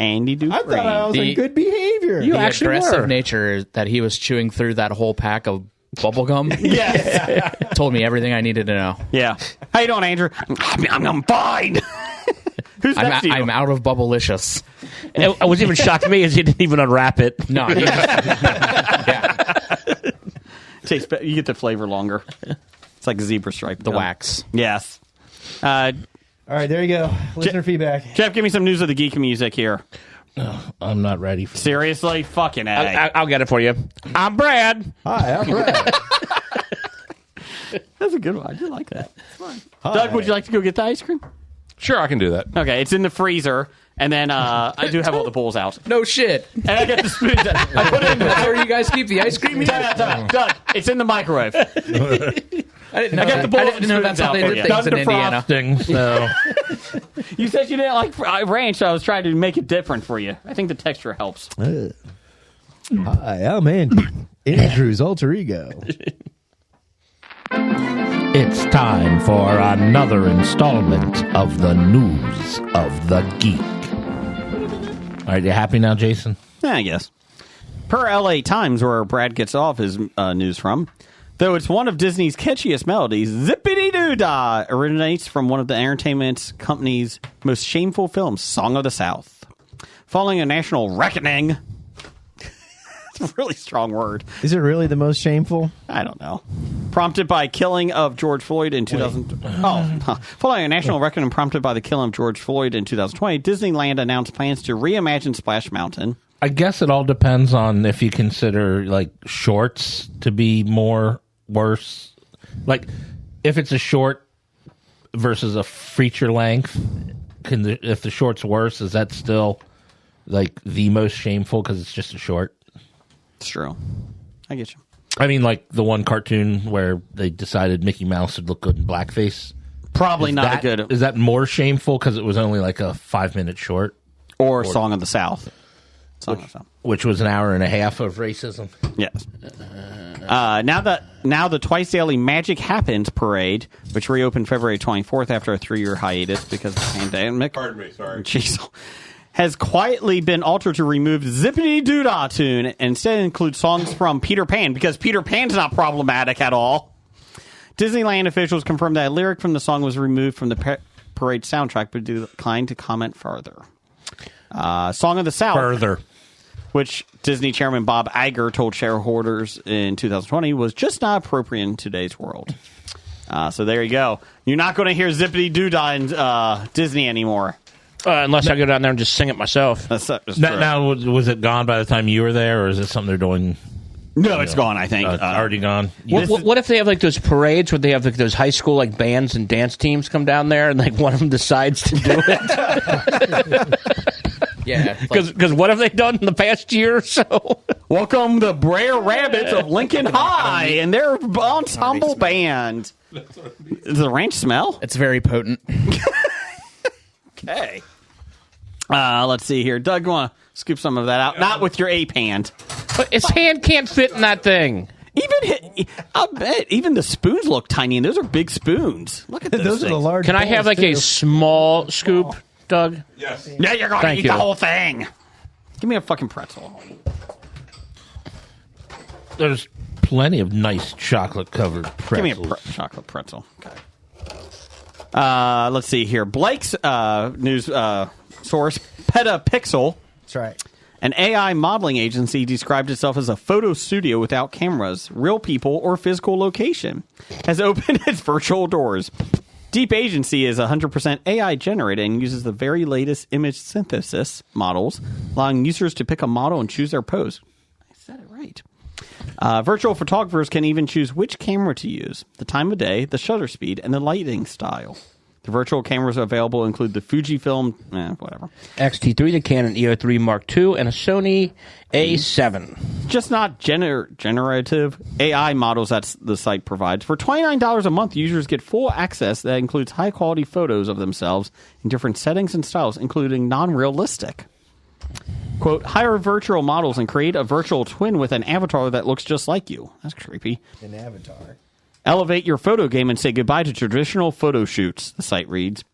Andy Dupree. I thought I was in good behavior. You The actually aggressive were. nature that he was chewing through that whole pack of bubble gum Yes. told me everything I needed to know. Yeah. How you doing, Andrew? I'm fine. Who's next to you? I'm out of Bubblicious. It was even shocked me as he didn't even unwrap it. No, Tastes better. You get the flavor longer. It's like zebra stripe. the wax. Yes. All right, there you go. Listener feedback. Jeff, give me some news of the geek music here. I'm not ready for Seriously? Fucking A. I'll get it for you. I'm Brad. Hi, I'm Brad. That's a good one. I do like that. Hi. Doug, would you like to go get the ice cream? Sure, I can do that. Okay, it's in the freezer, and then I do have all the bowls out. No shit. And I get the spoons. I put it in That's where you guys keep the ice cream? Done. It's in the microwave. I didn't know, I got the bowls I didn't know and that's spoons how they out did for you. things in Done Indiana. defrosting, so You said you didn't like ranch, so I was trying to make it different for you. I think the texture helps. Hi, I'm Andrew's alter ego. it's time for another installment of the News of the Geek. All right, you happy now, Jason? Yeah, I guess. Per LA Times, where Brad gets off his news from, though it's one of Disney's catchiest melodies, Zippity-Doo-Dah originates from one of the entertainment company's most shameful films, Song of the South. Following a national reckoning... It's a really strong word. Is it really the most shameful? I don't know. Prompted by killing of George Floyd in 2000. Following a national reckoning prompted by the killing of George Floyd in 2020, Disneyland announced plans to reimagine Splash Mountain. I guess it all depends on if you consider like shorts to be worse. Like if it's a short versus a feature length, if the short's worse, is that still like the most shameful because it's just a short? It's true. I get you. I mean, like the one cartoon where they decided Mickey Mouse would look good in blackface. Probably Is not that, a good. Is that more shameful because it was only like a 5-minute short, Or Song of the South. Song of the South. which was an hour and a half of racism? Yes. Now the twice daily Magic Happens parade, which reopened February 24th after a 3-year hiatus because of the pandemic. Pardon me, sorry. Jeez. Has quietly been altered to remove Zippity-Doo-Dah tune and instead include songs from Peter Pan, because Peter Pan's not problematic at all. Disneyland officials confirmed that a lyric from the song was removed from the parade soundtrack, but declined to comment further. Song of the South. Further. Which Disney chairman Bob Iger told shareholders in 2020 was just not appropriate in today's world. So there you go. You're not going to hear Zippity-Doo-Dah in Disney anymore. Unless I go down there and just sing it myself. That's true. Now, was it gone by the time you were there, or is it something they're doing? No, it's gone, I think. Already gone. What if they have like those parades where they have like those high school like bands and dance teams come down there and like one of them decides to do it? Yeah. Because what have they done in the past year or so? Welcome the Brer Rabbits of Lincoln High and their ensemble band. Does the ranch smell? It's very potent. Okay. Let's see here. Doug, you want to scoop some of that out? Not with your ape hand. But his hand can't fit in that thing. I'll bet even the spoons look tiny, and those are big spoons. Look at those Those are the things. large. Can I have like a small scoop, Doug? Yes. Yeah, you're going to Thank eat you. the whole thing. Give me a fucking pretzel. There's plenty of nice chocolate-covered pretzels. Give me a chocolate pretzel. Okay. Let's see here. Blake's news source, Petapixel, That's right. an AI modeling agency, described itself as a photo studio without cameras, real people, or physical location, has opened its virtual doors. Deep Agency is 100% AI generated and uses the very latest image synthesis models, allowing users to pick a model and choose their pose. I said it right. Virtual photographers can even choose which camera to use, the time of day, the shutter speed, and the lighting style. The virtual cameras available include the Fujifilm, whatever. XT3, the Canon EO3 Mark II, and a Sony A7. Just not generative AI models that the site provides. For $29 a month, users get full access that includes high-quality photos of themselves in different settings and styles, including non-realistic. Quote, hire virtual models and create a virtual twin with an avatar that looks just like you. That's creepy. An avatar. Elevate your photo game and say goodbye to traditional photo shoots, the site reads.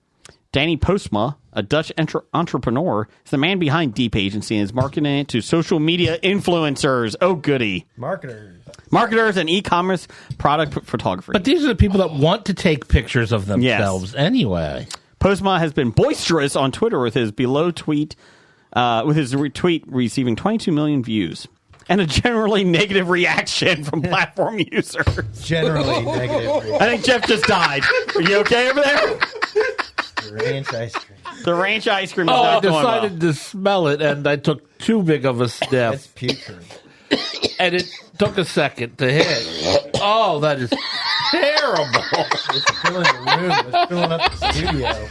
Danny Postma, a Dutch entrepreneur, is the man behind Deep Agency and is marketing it to social media influencers. Oh, goody. Marketers and e-commerce product photographers. But these are the people that want to take pictures of themselves anyway. Postma has been boisterous on Twitter with his retweet receiving 22 million views. And a generally negative reaction from platform users. Generally negative. I think Jeff just died. Are you okay over there? The ranch ice cream. The ranch ice cream is I not going well. decided to smell it, and I took too big of a It's sniff. putrid. And it took a second to hit. Oh, that is terrible. It's filling the room. It's filling up the studio.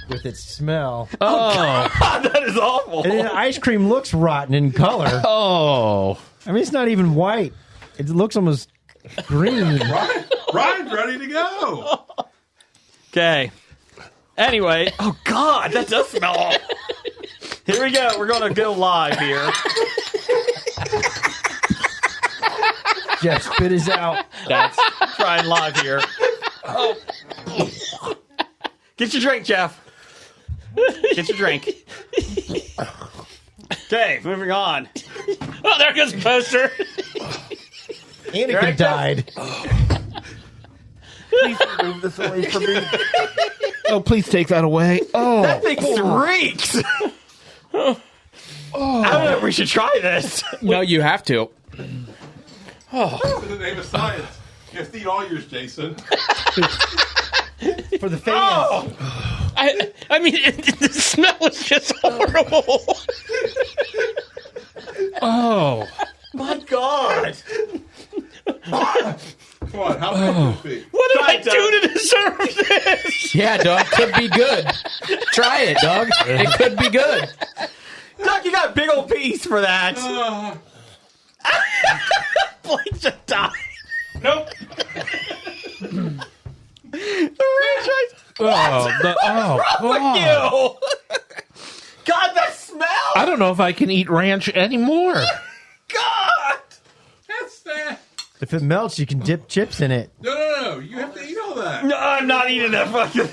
with its smell. Oh, that is awful. And the ice cream looks rotten in color. oh. I mean, it's not even white. It looks almost green. Ryan's ready to go. Okay. Anyway, oh God, that does smell awful. Here we go. We're going to go live here. Jeff, spit is out. That's trying live here. Oh. Get your drink, Jeff. Get your drink. Okay, moving on. Oh, there goes the poster. Anakin died. Please remove this away from me. Oh, please take that away. Oh, That thing reeks. I don't know if we should try this. No, you have to. In the name of science. You have to eat all yours, Jason. For the fans. I mean, the smell is just horrible. oh. My God. Come on, how big could it be? What did Try I it, do to deserve this? Yeah, dog, could be good. Try it, dog. It could be good. Doc, you got a big old piece for that. Blake just died. Nope. The ranch ice. Oh, God. You. God, that smell. I don't know if I can eat ranch anymore. God. That's that. If it melts, you can dip chips in it. No. You have to eat all that. No, I'm not eating that fucking.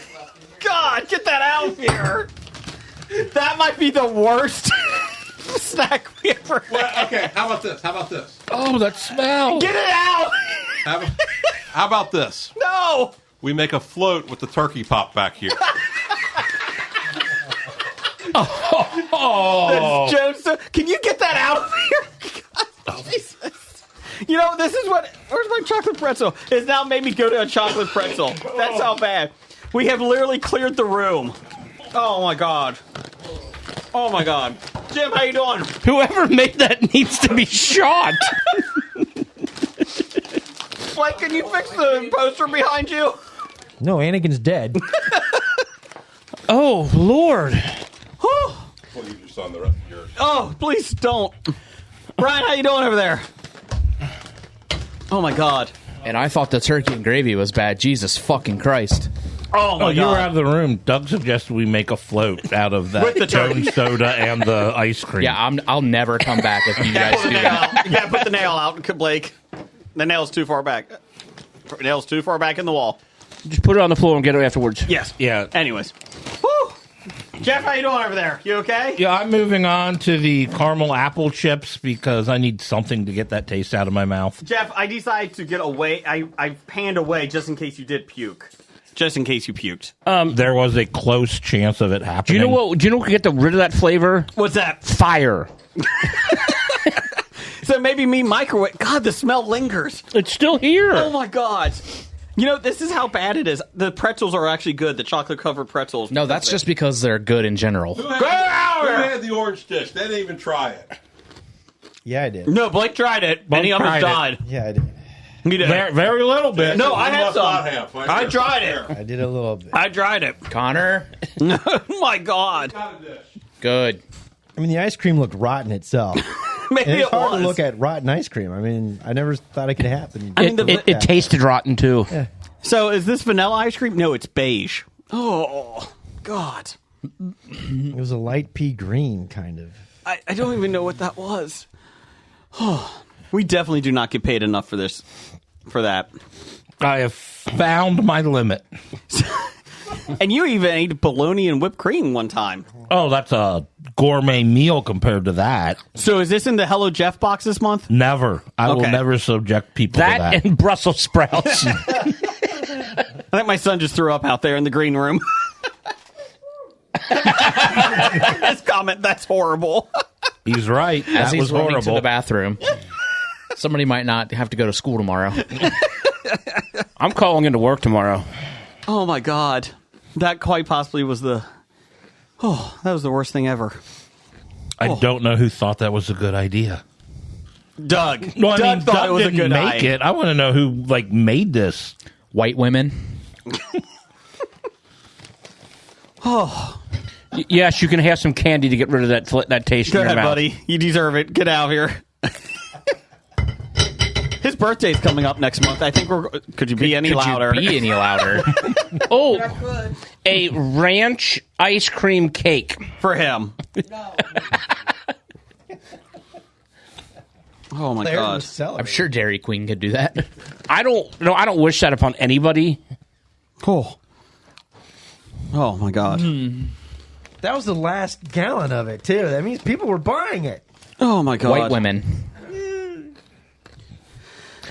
God, get that out of here. That might be the worst snack we ever had. Well, okay, how about this? Oh, that smell. Get it out. How about this? No. We make a float with the turkey pop back here. Oh. Joseph, can you get that out of here? God, Jesus. You know, this is what. Where's my chocolate pretzel? It's now made me go to a chocolate pretzel. That's how bad. We have literally cleared the room. Oh my God. Oh my God. Jim, how you doing? Whoever made that needs to be shot. Blake, can you fix the poster behind you? No, Anakin's dead. Oh, Lord. We'll use your son the rest of yours. Oh, please don't. Brian, how you doing over there? Oh my God. And I thought the turkey and gravy was bad. Jesus fucking Christ. Oh my Oh, you were God. out of the room. Doug suggested we make a float out of that With the Jones turkey. soda and the ice cream. Yeah, I'll never come back if you guys Pull the do nail that. out. Yeah, put the nail out, Blake. The nail's too far back. The nail's too far back in the wall. Just put it on the floor and get it afterwards. Yes. Yeah. Anyways. Woo! Jeff, how you doing over there? You okay? Yeah, I'm moving on to the caramel apple chips because I need something to get that taste out of my mouth. Jeff, I decided to get away. I panned away just in case you did puke. Just in case you puked. There was a close chance of it Do happening. you know what? Do you know what could get rid of that flavor? What's that? Fire. So maybe me microwave. God, the smell lingers. It's still here. Oh my God. You know, this is how bad it is. The pretzels are actually good. The chocolate covered pretzels. No, that's just because they're good in general. Who had the orange dish? They didn't even try it. Yeah, I did. No, Blake tried it. Blake and he almost tried it. died. Yeah, I did. He did. Very, very little bit. No, I You had must not some. have. I tried it. I did a little bit. I tried it. Connor, Oh my God. Got a dish. good. I mean, the ice cream looked rotten itself. Maybe And it's it hard was. to look at rotten ice cream. I mean, I never thought it could happen. I mean, It tasted rotten, too. Yeah. So is this vanilla ice cream? No, it's beige. Oh, God. It was a light pea green, kind of. I don't even know what that was. We definitely do not get paid enough for this. For that. I have found my limit. And you even ate bologna and whipped cream one time. Oh, that's a gourmet meal compared to that. So is this in the Hello Jeff box this month? Never. I will Okay. never subject people to That that. and Brussels sprouts. I think my son just threw up out there in the green room. His comment, that's horrible. He's right. As That he's was running to horrible. the bathroom. Somebody might not have to go to school tomorrow. I'm calling into work tomorrow. Oh my God. That quite possibly was that was the worst thing ever. I don't know who thought that was a good idea. Doug. No, I Doug mean, thought Doug it was a didn't good make idea. it. I want to know who made this. White women. Yes, you can have some candy to get rid of that taste Go in your ahead, mouth. buddy. You deserve it. Get out of here. His birthday's coming up next month. I think could you be any louder? Could you be any louder? Oh, a ranch ice cream cake. For him. Oh my god! I'm sure Dairy Queen could do that. I don't wish that upon anybody. Cool. Oh my god! That was the last gallon of it too. That means people were buying it. Oh my god! White women.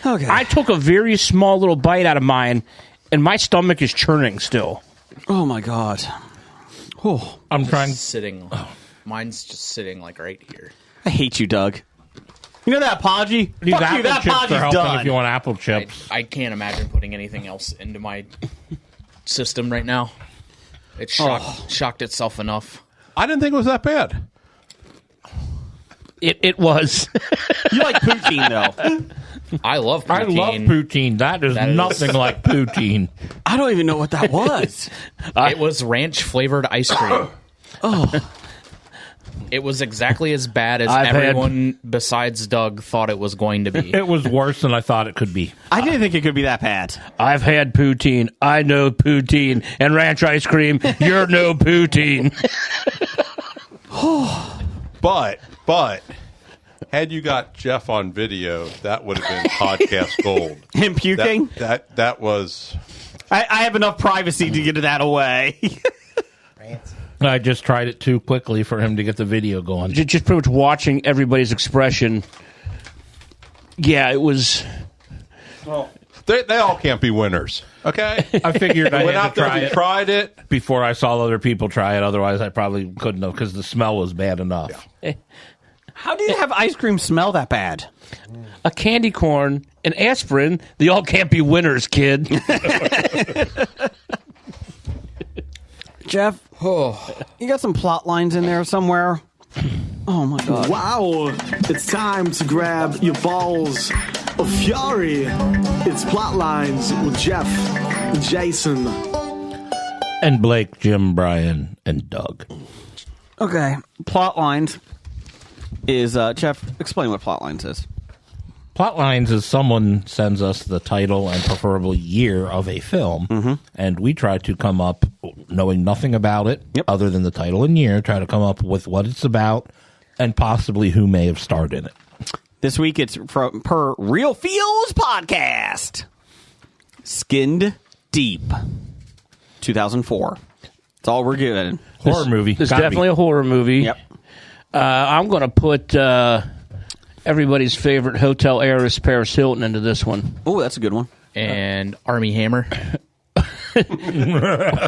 Okay. I took a very small little bite out of mine, and my stomach is churning still. Oh my god! Oh, I'm trying. Sitting. Mine's just sitting like right here. I hate you, Doug. You know that apology? These Fuck you, apple that chips are apology's helping done. if you want apple chips. I can't imagine putting anything else into my system right now. It shocked itself enough. I didn't think it was that bad. It was. You like poutine, though. I love poutine. I love poutine. That is nothing like poutine. I don't even know what that was. It was ranch flavored ice cream. It was exactly as bad as everyone besides Doug thought it was going to be. It was worse than I thought it could be. I didn't think it could be that bad. I've had poutine. I know poutine. And ranch ice cream, you're no poutine. But had you got Jeff on video, that would have been podcast gold. Him puking? That was. I have enough privacy to get that away. I just tried it too quickly for him to get the video going. Just pretty much watching everybody's expression. Yeah, it was. They all can't be winners. Okay, I figured I went had out to there, try we it tried it. before I saw other people try it. Otherwise, I probably couldn't have because the smell was bad enough. How do you have ice cream smell that bad? A candy corn, an aspirin, they all can't be winners, kid. Jeff, you got some plot lines in there somewhere? Oh my god. Wow, it's time to grab your balls of fury. It's Plotlines with Jeff, Jason. And Blake, Jim, Brian, and Doug. Okay, plot lines is, Jeff, explain what plot lines is. Plotlines is someone sends us the title and preferable year of a film, and we try to come up, knowing nothing about it other than the title and year, try to come up with what it's about and possibly who may have starred in it. This week it's per Real Feels Podcast. Skinned Deep, 2004. That's all we're getting. Horror movie. It's Gotta definitely be. a horror movie. Yep. I'm going to put everybody's favorite hotel heiress, Paris Hilton, into this one. Oh, that's a good one. And Army Hammer.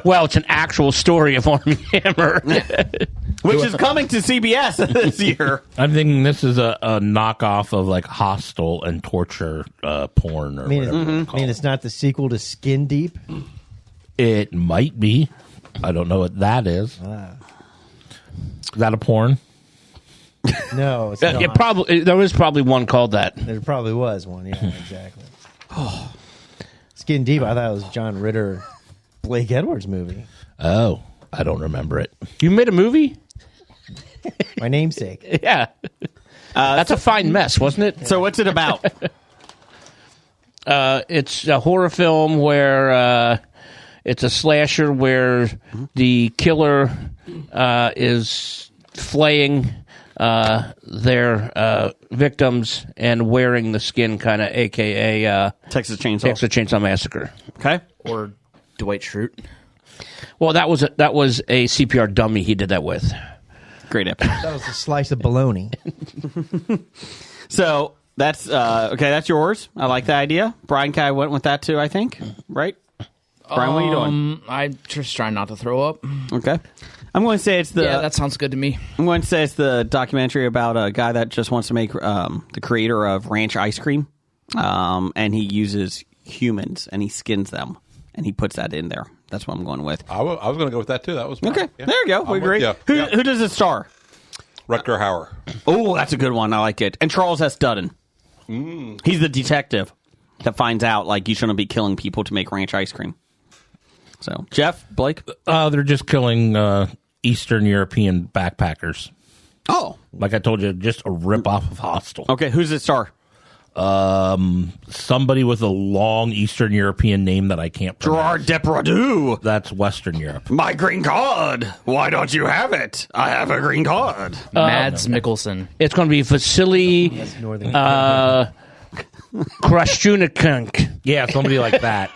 Well, it's an actual story of Army Hammer. Which is coming to CBS this year. I'm thinking this is a knockoff of like Hostel and torture porn or whatever. It's not the sequel to Skin Deep. It might be. I don't know what that is. Is that a porn? No, it's not. There was probably one called that. There probably was one. Yeah, exactly. Skin Deep. I thought it was John Ritter, Blake Edwards movie. Oh, I don't remember it. You made a movie? My namesake. Yeah. That's a fine mess, wasn't it? So what's it about? It's a horror film where it's a slasher where the killer is flaying their victims and wearing the skin, kind of, a.k.a. Texas Chainsaw. Texas Chainsaw Massacre. Okay. Or Dwight Schrute. Well, that was a CPR dummy he did that with. Great episode. That was a slice of bologna. So that's okay. That's yours. I like the idea. Brian Kai went with that too. I think. Right. Brian, what are you doing? I'm just trying not to throw up. Okay. I'm going to say it's the. Yeah, that sounds good to me. I'm going to say it's the documentary about a guy that just wants to make the creator of ranch ice cream, and he uses humans and he skins them and he puts that in there. That's what I'm going with. I was going to go with that too. That was mine. Okay. Yeah. There you go. We agree. Who does it star? Rutger Hauer. Oh, that's a good one. I like it. And Charles S. Dutton. He's the detective that finds out like you shouldn't be killing people to make ranch ice cream. So, Jeff, Blake? They're just killing Eastern European backpackers. Oh. Like I told you, just a rip-off of Hostel. Okay, who's it star? Somebody with a long Eastern European name that I can't pronounce. Gerard Depardieu. That's Western Europe. My green card. Why don't you have it? I have a green card. Mads Mikkelsen. It's going to be Vasily Northern Krasjunikunk. Yeah, somebody like that.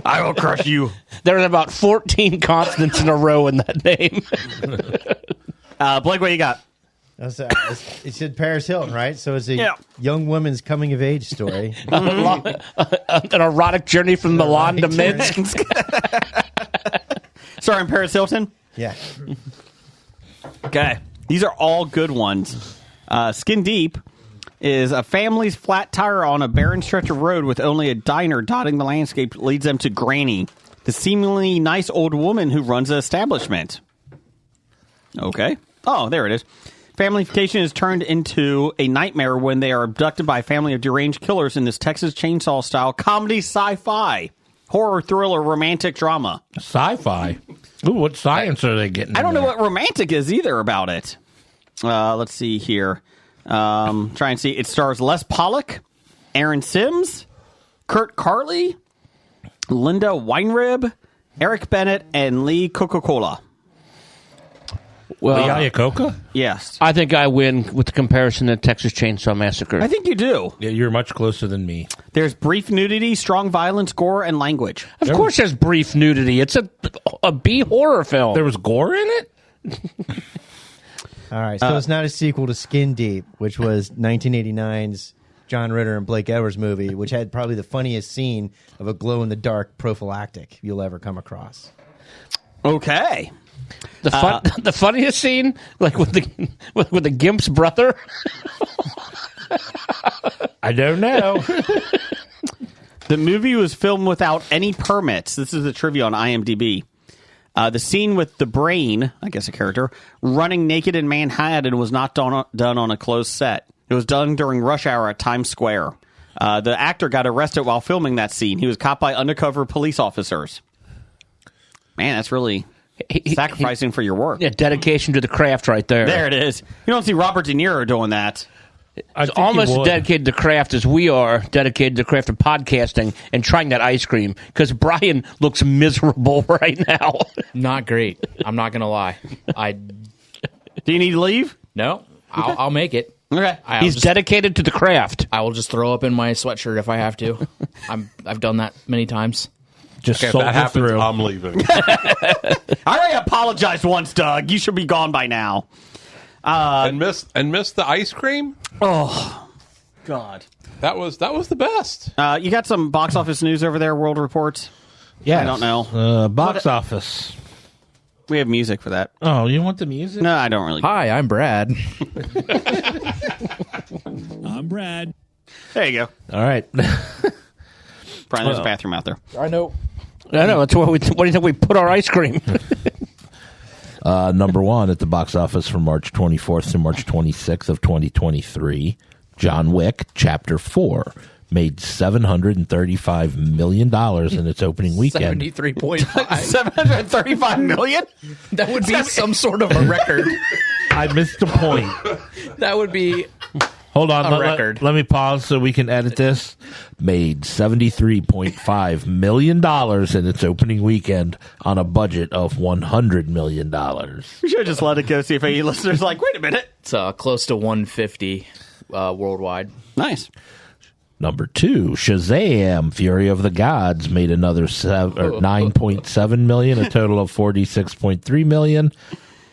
I will crush you. There's about 14 consonants in a row in that name. Blake, what you got? It said Paris Hilton, right? So it's a Yeah. young woman's coming of age story. An erotic journey from Milan to Minsk. Starring Paris Hilton? Yeah. Okay. These are all good ones. Skin Deep is a family's flat tire on a barren stretch of road with only a diner dotting the landscape leads them to Granny, the seemingly nice old woman who runs the establishment. Okay. Oh, there it is. Family vacation is turned into a nightmare when they are abducted by a family of deranged killers in this Texas Chainsaw style comedy sci-fi horror thriller romantic drama. Sci-fi. Ooh, what science are they getting? I don't know there? what romantic is either about it. Let's see here. Try and see. It stars Les Pollock, Aaron Sims, Kurt Carley, Linda Weinrib, Eric Bennett, and Lee Coca-Cola. Well, Lee Iacocca? Yes. I think I win with the comparison to Texas Chainsaw Massacre. I think you do. Yeah, you're much closer than me. There's brief nudity, strong violence, gore, and language. Of course there's brief nudity. It's a B horror film. There was gore in it? All right. So it's not a sequel to Skin Deep, which was 1989's John Ritter and Blake Edwards movie, which had probably the funniest scene of a glow-in-the-dark prophylactic you'll ever come across. Okay. The funniest scene, like with the Gimp's brother. I don't know. The movie was filmed without any permits. This is the trivia on IMDb. The scene with the Brain, I guess a character, running naked in Manhattan was not done on a closed set. It was done during rush hour at Times Square. The actor got arrested while filming that scene. He was caught by undercover police officers. Man, that's really sacrificing for your work. Yeah, dedication to the craft right there. There it is. You don't see Robert De Niro doing that. It's almost as dedicated to craft as we are dedicated to the craft of podcasting and trying that ice cream, because Brian looks miserable right now. Not great. I'm not going to lie. Do you need to leave? No, I'll make it. Okay. He's dedicated to the craft. I will just throw up in my sweatshirt if I have to. I've done that many times. Just If soldier that happens, through. I'm leaving. I already apologized once, Doug. You should be gone by now. And miss the ice cream? Oh, God. That was the best. You got some box office news over there, World Reports? Yes. I don't know. Box office. We have music for that. Oh, you want the music? No, I don't really. Hi, I'm Brad. I'm Brad. There you go. All right. Brian, there's a bathroom out there. I know. I know. That's why what do you think we put our ice cream? Number one at the box office from March 24th to March 26th of 2023, John Wick Chapter 4 made $735 million in its opening weekend. 73.5. $735 million? That would be some sort of a record. I missed the point. That would be Hold on. a record. Let me pause so we can edit this. Made $73.5 million in its opening weekend on a budget of $100 million. We should have just let it go, see if any listeners are like, wait a minute. It's close to 150 worldwide. Nice. Number two, Shazam! Fury of the Gods made another 9.7 million, a total of 46.3 million,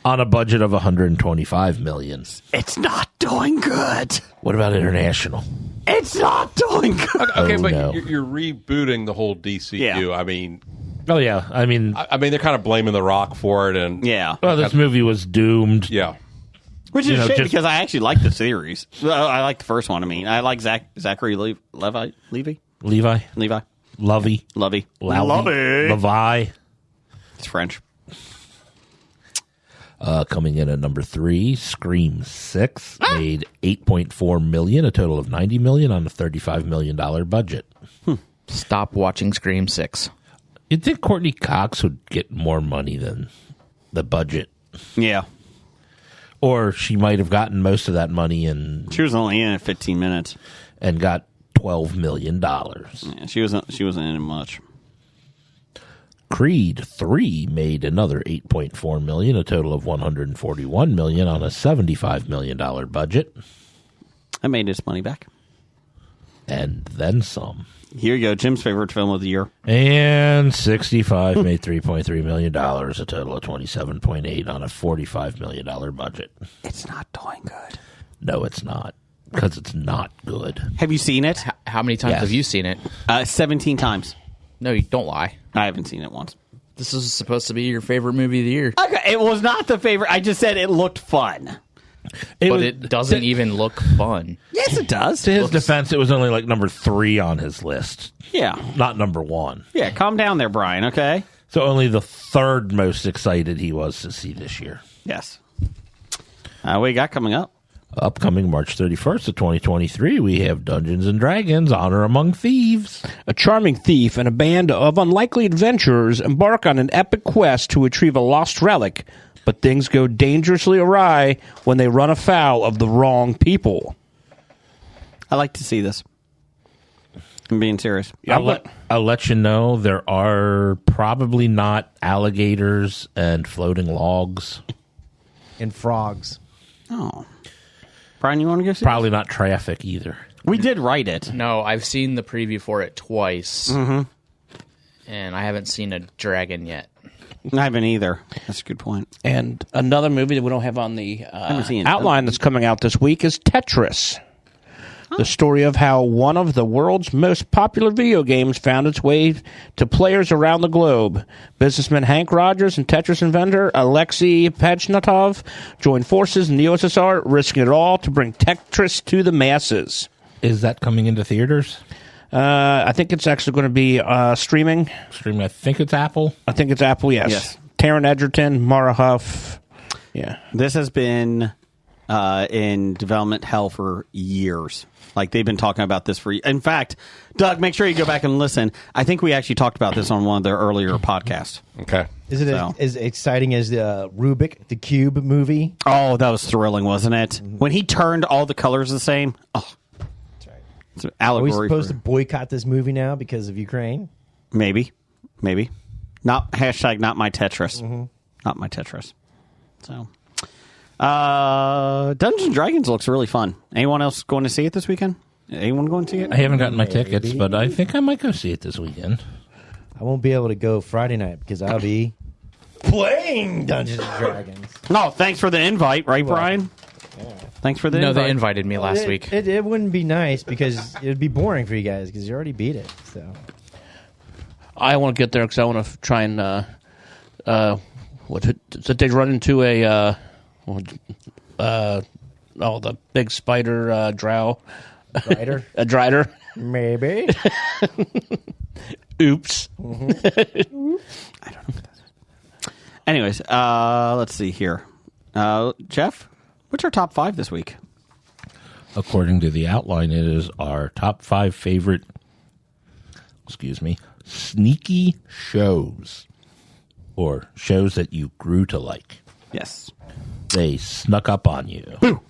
on a budget of 125 million. It's not doing good. What about international? It's not doing good. Okay, Oh, but no. you're rebooting the whole DCU. Yeah. I mean, Oh yeah, I mean, they're kind of blaming The Rock for it, and Yeah. well, this movie was doomed. yeah. Which is You know, a shame just- because I actually like the series. Well, I like the first one. I mean, I like Zachary Levi. Levi, Lovey. Lowy, Levi. It's French. Coming in at number three, Scream 6 made 8.4 million, a total of 90 million on a $35 million budget. Stop watching Scream 6. You'd think Courtney Cox would get more money than the budget. Yeah. Or she might have gotten most of that money She was only in it 15 minutes. And got $12 million. Yeah, she wasn't in it much. Creed 3 made another $8.4 million, a total of $141 million on a $75 million budget. I made its money back. And then some. Here you go, Jim's favorite film of the year. And 65 made $3.3 million, a total of $27.8 on a $45 million budget. It's not doing good. No, it's not. Because it's not good. Have you seen it? How many times have you seen it? 17 times. No, you don't lie. I haven't seen it once. This is supposed to be your favorite movie of the year. Okay, it was not the favorite. I just said it looked fun. It doesn't even look fun. Yes, it does. To his defense, it was only like number 3 on his list. Yeah. Not number 1. Yeah, calm down there, Brian, okay? So only the third most excited he was to see this year. Yes. What you got coming up? Upcoming March 31st of 2023, we have Dungeons & Dragons Honor Among Thieves. A charming thief and a band of unlikely adventurers embark on an epic quest to retrieve a lost relic, but things go dangerously awry when they run afoul of the wrong people. I like to see this. I'm being serious. I'll let you know there are probably not alligators and floating logs. And frogs. Oh. Brian, you want to go see Probably not traffic either. We did write it. No, I've seen the preview for it twice. Mm-hmm. And I haven't seen a dragon yet. I haven't either. That's a good point. And another movie that we don't have on the outline that's coming out this week is Tetris. The story of how one of the world's most popular video games found its way to players around the globe. Businessman Hank Rogers and Tetris inventor Alexei Pajnatov joined forces in the USSR, risking it all to bring Tetris to the masses. Is that coming into theaters? I think it's actually going to be streaming. Streaming, I think it's Apple. I think it's Apple, yes. Taron Egerton, Mara Huff. Yeah. This has been in development hell for years. Like, they've been talking about this for... In fact, Doug, make sure you go back and listen. I think we actually talked about this on one of their earlier podcasts. Okay. Is it as exciting as the Rubik, the Cube movie? Oh, that was thrilling, wasn't it? When he turned all the colors the same. Oh. That's right. It's an Are we allegory. supposed to boycott this movie now because of Ukraine? Maybe. Not hashtag not my Tetris. Not my Tetris. So... Dungeons & Dragons looks really fun. Anyone else going to see it this weekend? Anyone going to see it? I haven't gotten my tickets, but I think I might go see it this weekend. I won't be able to go Friday night because I'll be playing Dungeons & Dragons. No, thanks for the invite, right, Brian? Yeah. Thanks for the No, invite. they invited me last week. It wouldn't be nice because it would be boring for you guys because you already beat it. So I want to get there because I want to try and did they run into a the big spider drow Drider? a drider. Maybe. Oops. I don't know what that is. Anyways, let's see here. Jeff, what's our top 5 this week? According to the outline, it is our top 5 favorite, sneaky shows. Or shows that you grew to like. Yes. They snuck up on you.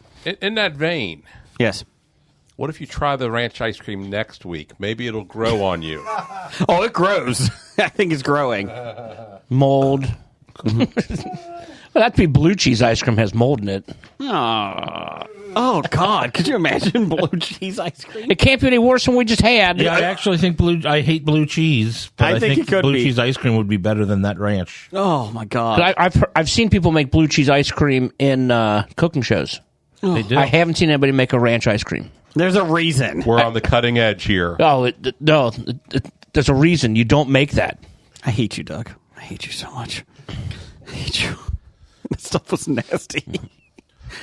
In that vein, Yes. what if you try the ranch ice cream next week? Maybe it'll grow on you. Oh, it grows. I think it's growing. Mold. Well, that'd be blue cheese ice cream has mold in it. Oh, God. Could you imagine blue cheese ice cream? It can't be any worse than we just had. Yeah, I actually think I hate blue cheese, but I think it could blue be. cheese ice cream would be better than that ranch. Oh, my God. I've seen people make blue cheese ice cream in cooking shows. They do. I haven't seen anybody make a ranch ice cream. There's a reason. We're on the cutting edge here. Oh, there's a reason you don't make that. I hate you, Doug. I hate you so much. I hate you. That stuff was nasty.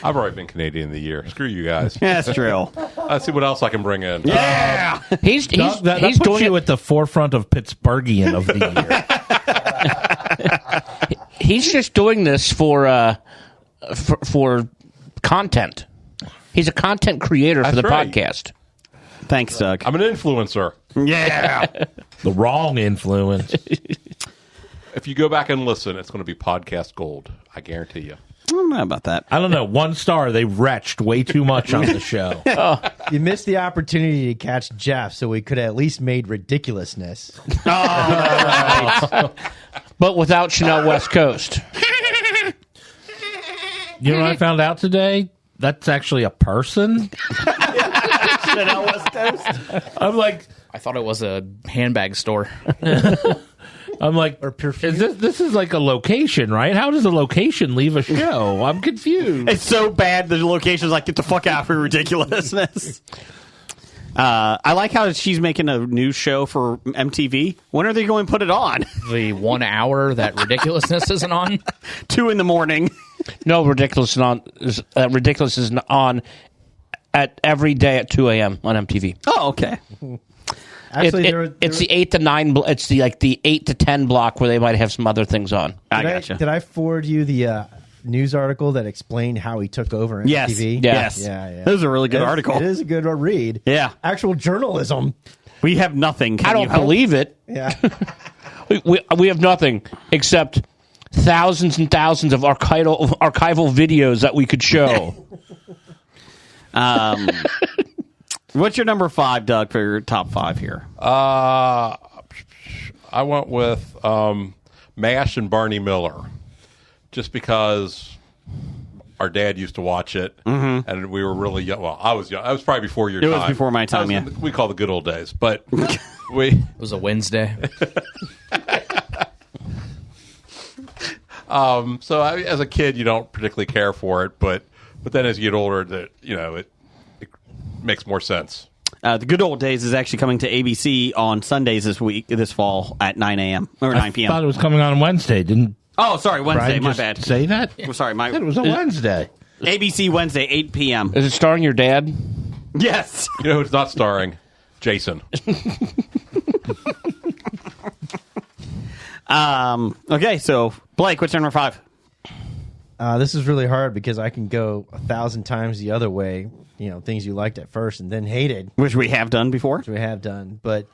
I've already been Canadian of the Year. Screw you guys. Yeah, that's true. Let's see what else I can bring in. Yeah. He's That he's puts doing you it. at the forefront of Pittsburghian of the year. He's just doing this for content. He's a content creator for That's the right. podcast. Thanks, Doug. I'm an influencer. Yeah. The wrong influence. If you go back and listen, it's going to be podcast gold. I guarantee you. I don't know about that. I don't know. 1 star. They retched way too much on the show. You missed the opportunity to catch Jeff, so we could have at least made ridiculousness. But without Chanel West Coast. You know what I found out today? That's actually a person. Chanel West Coast. I'm like, I thought it was a handbag store. or perfume. This is like a location, right? How does a location leave a show? I'm confused. It's so bad. The location's like, get the fuck out for ridiculousness. I like how she's making a new show for MTV. When are they going to put it on? The 1 hour that ridiculousness isn't on. 2 a.m. No, Ridiculous is on at every day at 2 a.m. on MTV. Oh, okay. Actually, it's the 8 to 9. It's the 8 to 10 block where they might have some other things on. I gotcha. Did I forward you the news article that explained how he took over MTV? Yes. Yeah. That was a really good article. It is a good read. Yeah. Actual journalism. We have nothing. I don't believe it. Yeah. We have nothing except thousands and thousands of archival videos that we could show. What's your number 5, Doug, for your top 5 here? I went with MASH and Barney Miller, just because our dad used to watch it, and we were really young. Well, I was young. I was probably before your time. It was before my time, yeah. We call the good old days, but It was a Wednesday. So as a kid, you don't particularly care for it, but then as you get older, it makes more sense. The Good Old Days is actually coming to ABC on Sundays this fall at 9 a.m. or 9 p.m. I thought it was coming on Wednesday. Didn't Oh, sorry, Wednesday. Brian My just bad. say that? I'm sorry, I said it was a Wednesday. ABC Wednesday, 8 p.m. Is it starring your dad? Yes. You know who's not starring? Jason. Okay, so Blake, what's your number 5? This is really hard because I can go 1,000 times the other way. Things you liked at first and then hated. Which we have done before. Which we have done. But,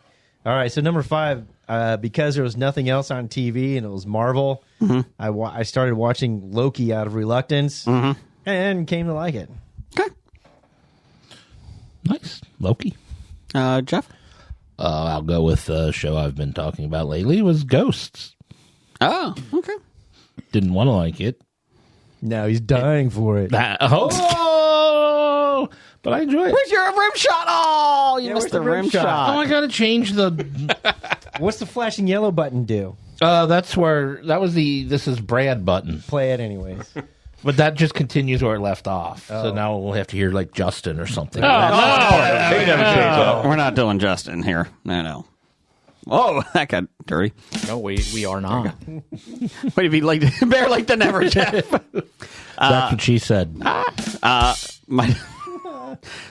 all right, so number 5, because there was nothing else on TV and it was Marvel, I started watching Loki out of reluctance and came to like it. Okay. Nice. Loki. Jeff? I'll go with the show I've been talking about lately. It was Ghosts. Oh, okay. Didn't want to like it. No, he's dying for it. But I enjoy it. Where's your rim shot? Oh, you missed the rim shot. Oh, I got to change the... What's the flashing yellow button do? That was the This Is Brad button. Play it anyways. But that just continues where it left off. So now we'll have to hear like Justin or something. He never shows up. We're not doing Justin here. No. Oh, that got dirty. No, we are not. Way to be like better late than never, Jeff. That's what she said.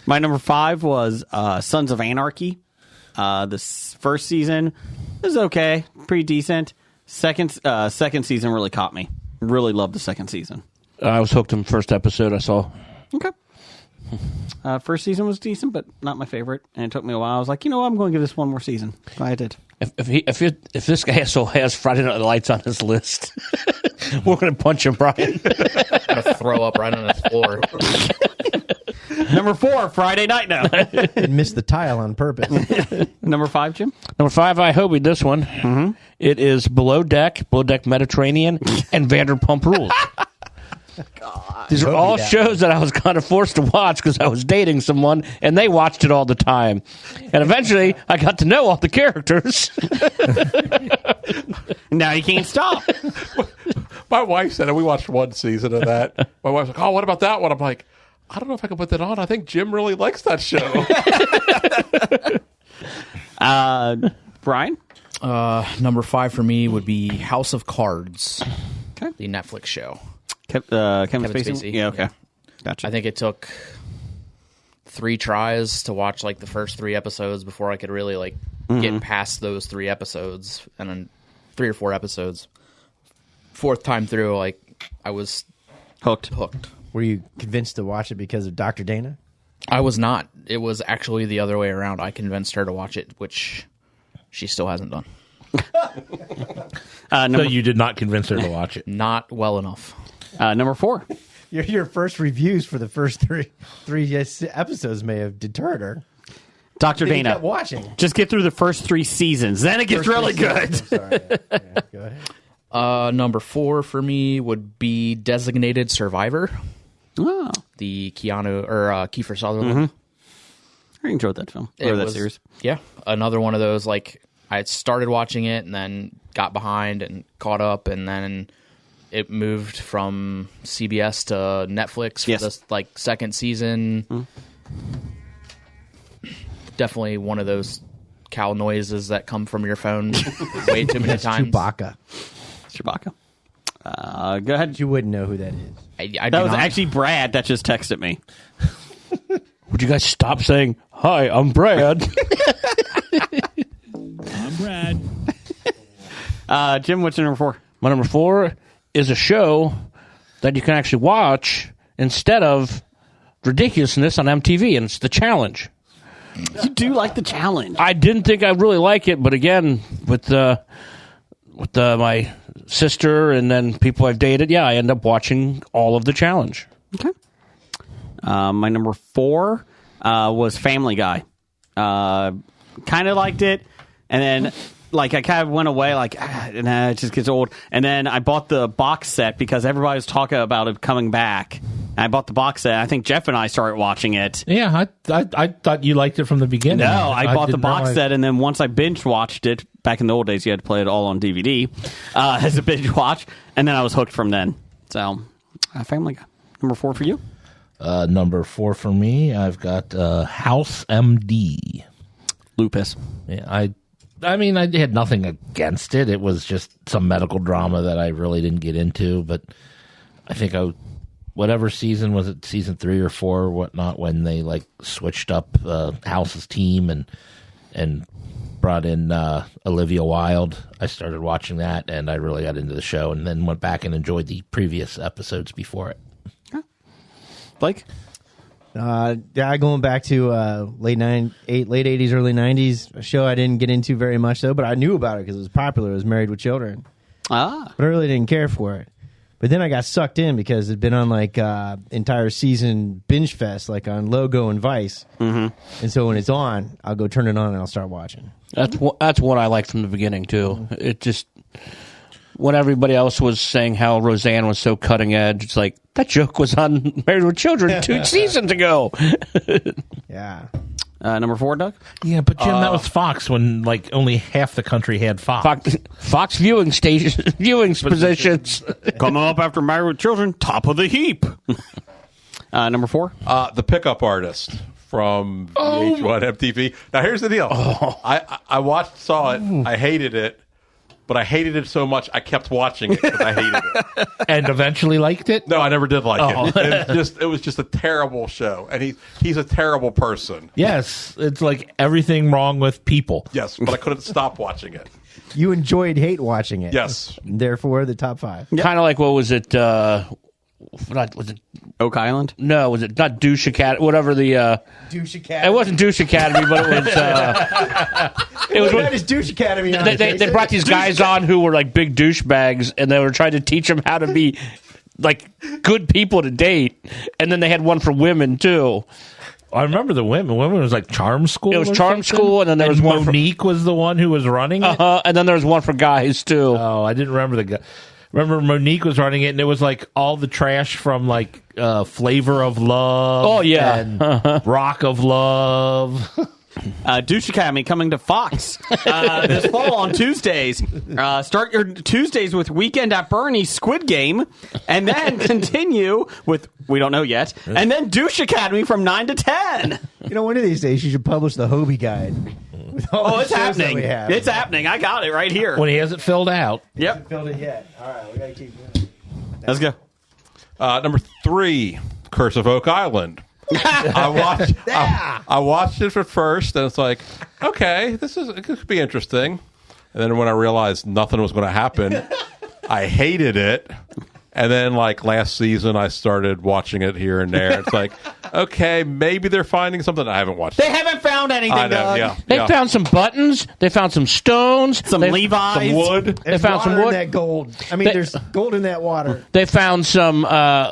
My number 5 was Sons of Anarchy. The first season was okay, pretty decent. Second season really caught me. Really loved the second season. I was hooked on the first episode I saw. Okay. First season was decent, but not my favorite. And it took me a while. I was like, I'm going to give this one more season. So I did. If this guy still has Friday Night Lights on his list, we're going to punch him, Brian. I'm going to throw up right on his floor. Number 4, Friday Night now. And missed the tile on purpose. Number 5, Jim? Number 5, I hope we this one. Mm-hmm. It is Below Deck Mediterranean, and Vanderpump Rules. God. These are all shows that I was kind of forced to watch because I was dating someone, and they watched it all the time. And eventually, I got to know all the characters. Now you can't stop. My wife said, and we watched one season of that. My wife's like, "Oh, what about that one?" I'm like, "I don't know if I can put that on. I think Jim really likes that show." Brian? Number 5 for me would be House of Cards, Okay. the Netflix show. Kevin Spacey? Yeah, okay. Gotcha. I think it took 3 tries to watch like the first 3 episodes before I could really get past those 3 episodes, and then 3 or 4 episodes. 4th time through, I was hooked. Were you convinced to watch it because of Dr. Dana? I was not. It was actually the other way around. I convinced her to watch it, which she still hasn't done. So you did not convince her to watch it. Not well enough. Number 4. Your first reviews for the first three episodes may have deterred her. Dr. Then you Dana, kept watching. just get through the first 3 seasons. Then it gets really good. Sorry. Yeah, go ahead. Number 4 for me would be Designated Survivor. Oh. The Kiefer Sutherland. I enjoyed that film. It Or that was- series. Yeah, another one of those, like, I started watching it and then got behind and caught up, and then it moved from CBS to Netflix for Yes. this, like, second season. Definitely one of those cow noises that come from your phone way too many times. Chewbacca. Chewbacca. Go ahead. You wouldn't know who that is. I That do was not- actually Brad that just texted me. Would you guys stop saying, "Hi, I'm Brad"? I'm Brad. Jim, what's your number 4? My number 4 is a show that you can actually watch instead of ridiculousness on MTV, and it's The Challenge. You do like the challenge. I didn't think I'd really like it, but again, with my sister and then people I've dated, I end up watching all of The Challenge. Okay. My number 4 was Family Guy. Kind of liked it, and then I kind of went away it just gets old. And then I bought the box set because everybody was talking about it coming back. And I bought the box set. I think Jeff and I started watching it. Yeah, I thought you liked it from the beginning. No, I bought the didn't box realize- set, and then once I binge watched it, back in the old days, you had to play it all on DVD as a binge watch, and then I was hooked from then. So, Family Guy. Number 4 for you? Number 4 for me, I've got House MD. Lupus. Yeah, I mean, I had nothing against it. It was just some medical drama that I really didn't get into. But I think whatever season was it, season 3 or 4 or whatnot, when they switched up House's team and brought in Olivia Wilde. I started watching that, and I really got into the show, and then went back and enjoyed the previous episodes before it. Blake? Going back to late 80s, early 90s, a show I didn't get into very much, though, but I knew about it because it was popular. It was Married with Children. Ah. But I really didn't care for it. But then I got sucked in because it'd been on entire season binge fest, on Logo and Vice. Mm-hmm. And so when it's on, I'll go turn it on and I'll start watching. That's what I liked from the beginning too. It just, when everybody else was saying how Roseanne was so cutting edge, it's like that joke was on Married with Children 2 seasons ago. Yeah. Number 4, Doug? Yeah, but Jim, that was Fox when only half the country had Fox. Fox viewing positions. Coming up after Married with Children, top of the heap. Number 4? The Pickup Artist from VH1 MTV. Now, here's the deal. I saw it. I hated it. But I hated it so much, I kept watching it because I hated it. And eventually liked it? No, I never did like it. It was just a terrible show. And he's a terrible person. Yes, it's everything wrong with people. Yes, but I couldn't stop watching it. You enjoyed hate watching it. Yes. Therefore, the top 5. Kind of like, what was it? Was it Oak Island? No, was it not Douche Academy? Whatever the Douche Academy. it wasn't Douche Academy, but it was. It was. That is Douche Academy. On They brought these guys on who were big douchebags, and they were trying to teach them how to be good people to date. And then they had one for women too. I remember the women. Women was Charm School. It was or Charm something? School, and then there was one for- Monique was the one who was running it. and then there was one for guys too. Oh, I didn't remember the guy. Remember Monique was running it, and it was all the trash from Flavor of Love. Oh, yeah. and Rock of Love. Douche Academy coming to Fox this fall on Tuesdays. Start your Tuesdays with Weekend at Bernie's Squid Game, and then continue with We Don't Know Yet, and then Douche Academy from 9 to 10. One of these days you should publish the Hobie Guide. with all the It's shows that happening. we have. It's happening. I got it right here. When he has it filled out. Yep. Filled it yet. All right, we got to keep going. Let's go. Number 3, Curse of Oak Island. I watched it at first, and it's like, okay, this could be interesting. And then when I realized nothing was going to happen, I hated it. And then, like, last season, I started watching it here and there. It's like, okay, maybe they're finding something. I haven't watched They it. haven't found anything, I know, Doug. yeah. They found some buttons. They found some stones. Some Levi's. Some wood. There's found some water in wood. that gold. I mean, there's gold in that water. They found some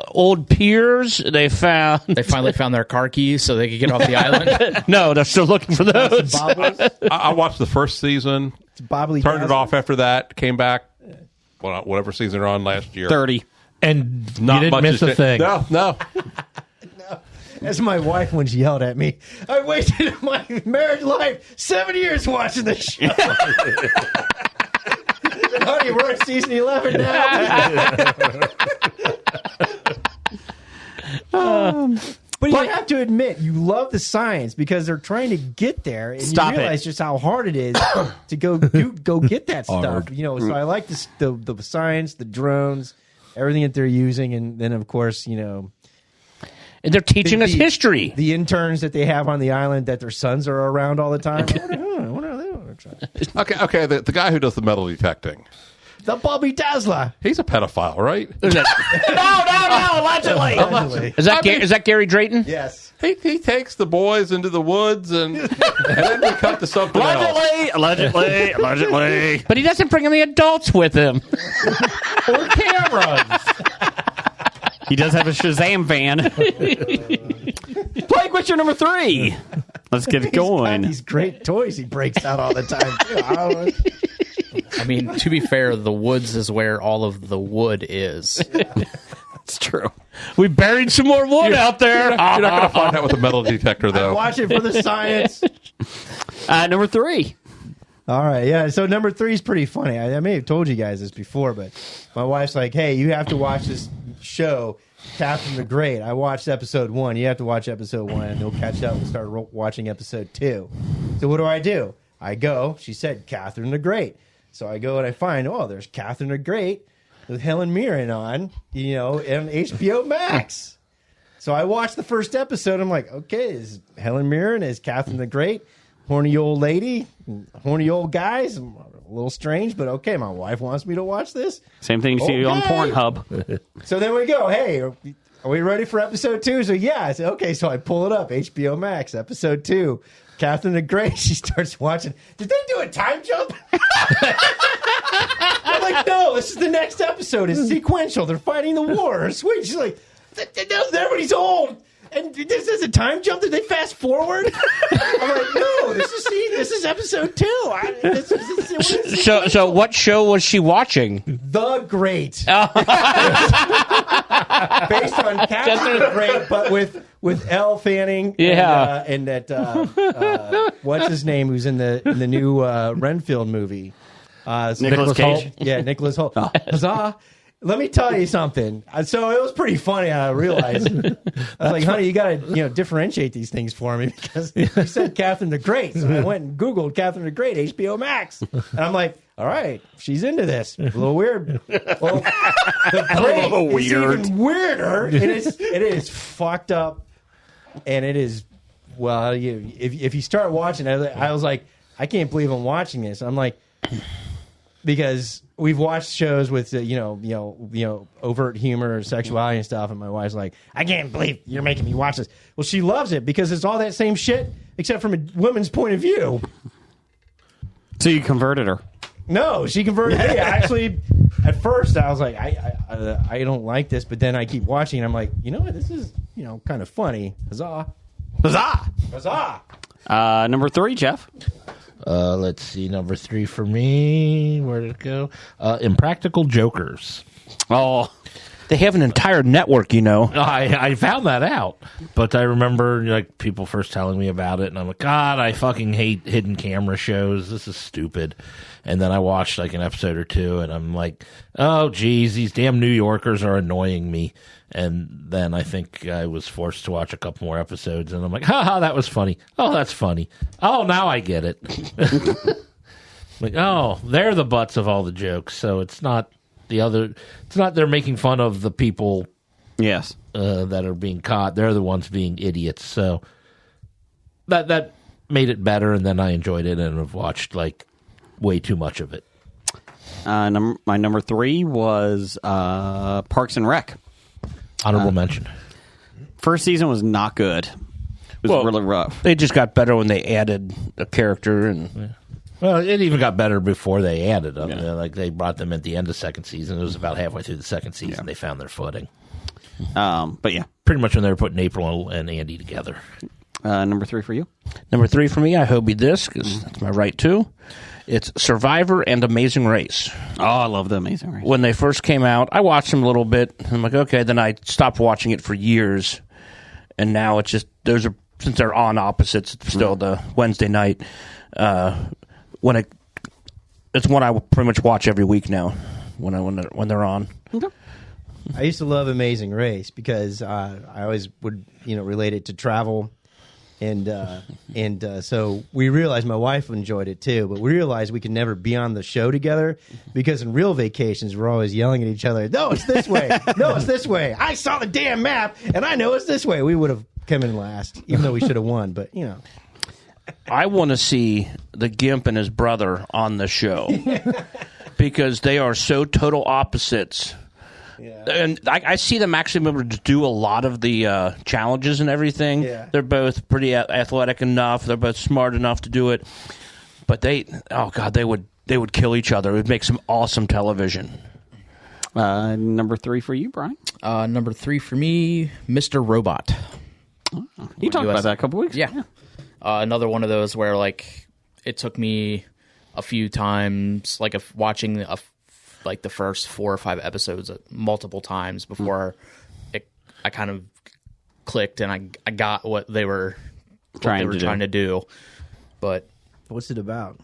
old piers. They finally found their car keys so they could get off the island. No, they're still looking for those. I watched the first season, Bobbly turned it dazzle. off after that, came back, whatever season they're on last year. 30. And Not you didn't much miss has a thing. No. That's my wife when she yelled at me. I wasted my marriage life 7 years watching this show. Honey, we're at season 11 now. But you have to admit, you love the science because they're trying to get there, and Stop you realize just how hard it is to go get that stuff. You know, so I like this, the science, the drones, everything that they're using, and then of course, you know, And they're teaching us history. The interns that they have on the island that their sons are around all the time. What are they trying? Okay. The guy who does the metal detecting, The Bobby Dazzler. he's a pedophile, right? No, allegedly. Is that Gary Drayton? Yes. He takes the boys into the woods and then we cut to something else. Allegedly. But he doesn't bring any adults with him. Or cameras. He does have a Shazam van. Blake, what's your number 3? Let's get it going. These great toys he breaks out all the time, too. I mean, to be fair, the woods is where all of the wood is. It's true. We buried some more wood out there. You're not going to find that with a metal detector, though. Watch it for the science. Number 3. All right, yeah. So number 3 is pretty funny. I may have told you guys this before, but my wife's like, "Hey, you have to watch this show, Catherine the Great." I watched episode 1. You have to watch episode 1, and you'll catch up and start watching episode 2. So what do? I go. She said Catherine the Great, so I go and I find. Oh, there's Catherine the Great with Helen Mirren on, you know, and HBO Max. So I watched the first episode. I'm like, okay, is Helen Mirren as Catherine the Great? Horny old lady, horny old guys. A little strange, but okay. My wife wants me to watch this. Same thing you see on Pornhub. So then we go, hey, are we ready for episode 2? So yeah, I said, okay. So I pull it up, HBO Max, episode 2. Catherine the Great, she starts watching. Did they do a time jump? I'm like, no, this is the next episode. It's sequential. They're fighting the war. Sweet. She's like, everybody's old. And this is a time jump? Did they fast forward? I'm like, no, this is episode 2. So what show was she watching? The Great. Based on Catherine the Great, but with Elle Fanning. Yeah. And that what's his name? Who's in the new Renfield movie? Nicolas Cage. Holt. Yeah, Nicholas Holt. Huzzah. Let me tell you something. So it was pretty funny. I realized. I was like, honey, you got to differentiate these things for me because you said Catherine the Great. So I went and Googled Catherine the Great, HBO Max. And I'm like, all right, she's into this. A little weird. Well, the Great is even weirder. It is fucked up. And it is, well, if you start watching it, I was like, I can't believe I'm watching this. I'm like, because we've watched shows with overt humor, sexuality, and stuff, and my wife's like, "I can't believe you're making me watch this." Well, she loves it because it's all that same shit, except from a woman's point of view. So you converted her? No, she converted me. Actually, at first I was like, I don't like this, but then I keep watching, and I'm like, you know what? This is kind of funny. Huzzah! Huzzah! Huzzah! Number 3, Jeff. Let's see, number 3 for me. Where did it go? Impractical Jokers. Oh, They have an entire network, I found that out, but I remember people first telling me about it, and I'm like, God, I fucking hate hidden camera shows. This is stupid. And then I watched an episode or 2, and I'm like, oh, geez, these damn New Yorkers are annoying me. And then I think I was forced to watch a couple more episodes, and I'm like, ha, that was funny. Oh, that's funny. Oh, now I get it. Oh, they're the butts of all the jokes, so it's not they're making fun of the people yes, that are being caught. They're the ones being idiots. So that made it better, and then I enjoyed it and have watched way too much of it. My number 3 was Parks and Rec. Honorable mention. First season was not good. It was really rough. They just got better when they added a character, and Well, it even got better before they added them. Like they brought them at the end of second season. It was about halfway through the second season they found their footing. But yeah, pretty much when they were putting April and Andy together. Number 3 for you. Number 3 for me, I Hobie this because that's my right too. It's Survivor and Amazing Race. Oh, I love the Amazing Race. When they first came out, I watched them a little bit. And I'm like, okay. Then I stopped watching it for years, and now it's just those are since they're on opposites. It's still the Wednesday night. It's one I pretty much watch every week now when they're on. Okay. I used to love Amazing Race because I always would relate it to travel, and so we realized my wife enjoyed it too. But we realized we could never be on the show together because in real vacations we're always yelling at each other. No, it's this way. No, it's this way. I saw the damn map and I know it's this way. We would have come in last, even though we should have won. But I want to see the Gimp and his brother on the show because they are so total opposites. Yeah. And I see them actually able to do a lot of the challenges and everything. Yeah. They're both pretty athletic enough. They're both smart enough to do it. But they would kill each other. It would make some awesome television. Number 3 for you, Brian. Number 3 for me, Mr. Robot. You talked about that a couple weeks. Yeah. Another one of those where it took me a few times, watching the first 4 or 5 episodes multiple times before I kind of clicked and I got what they were trying to do. But what's it about?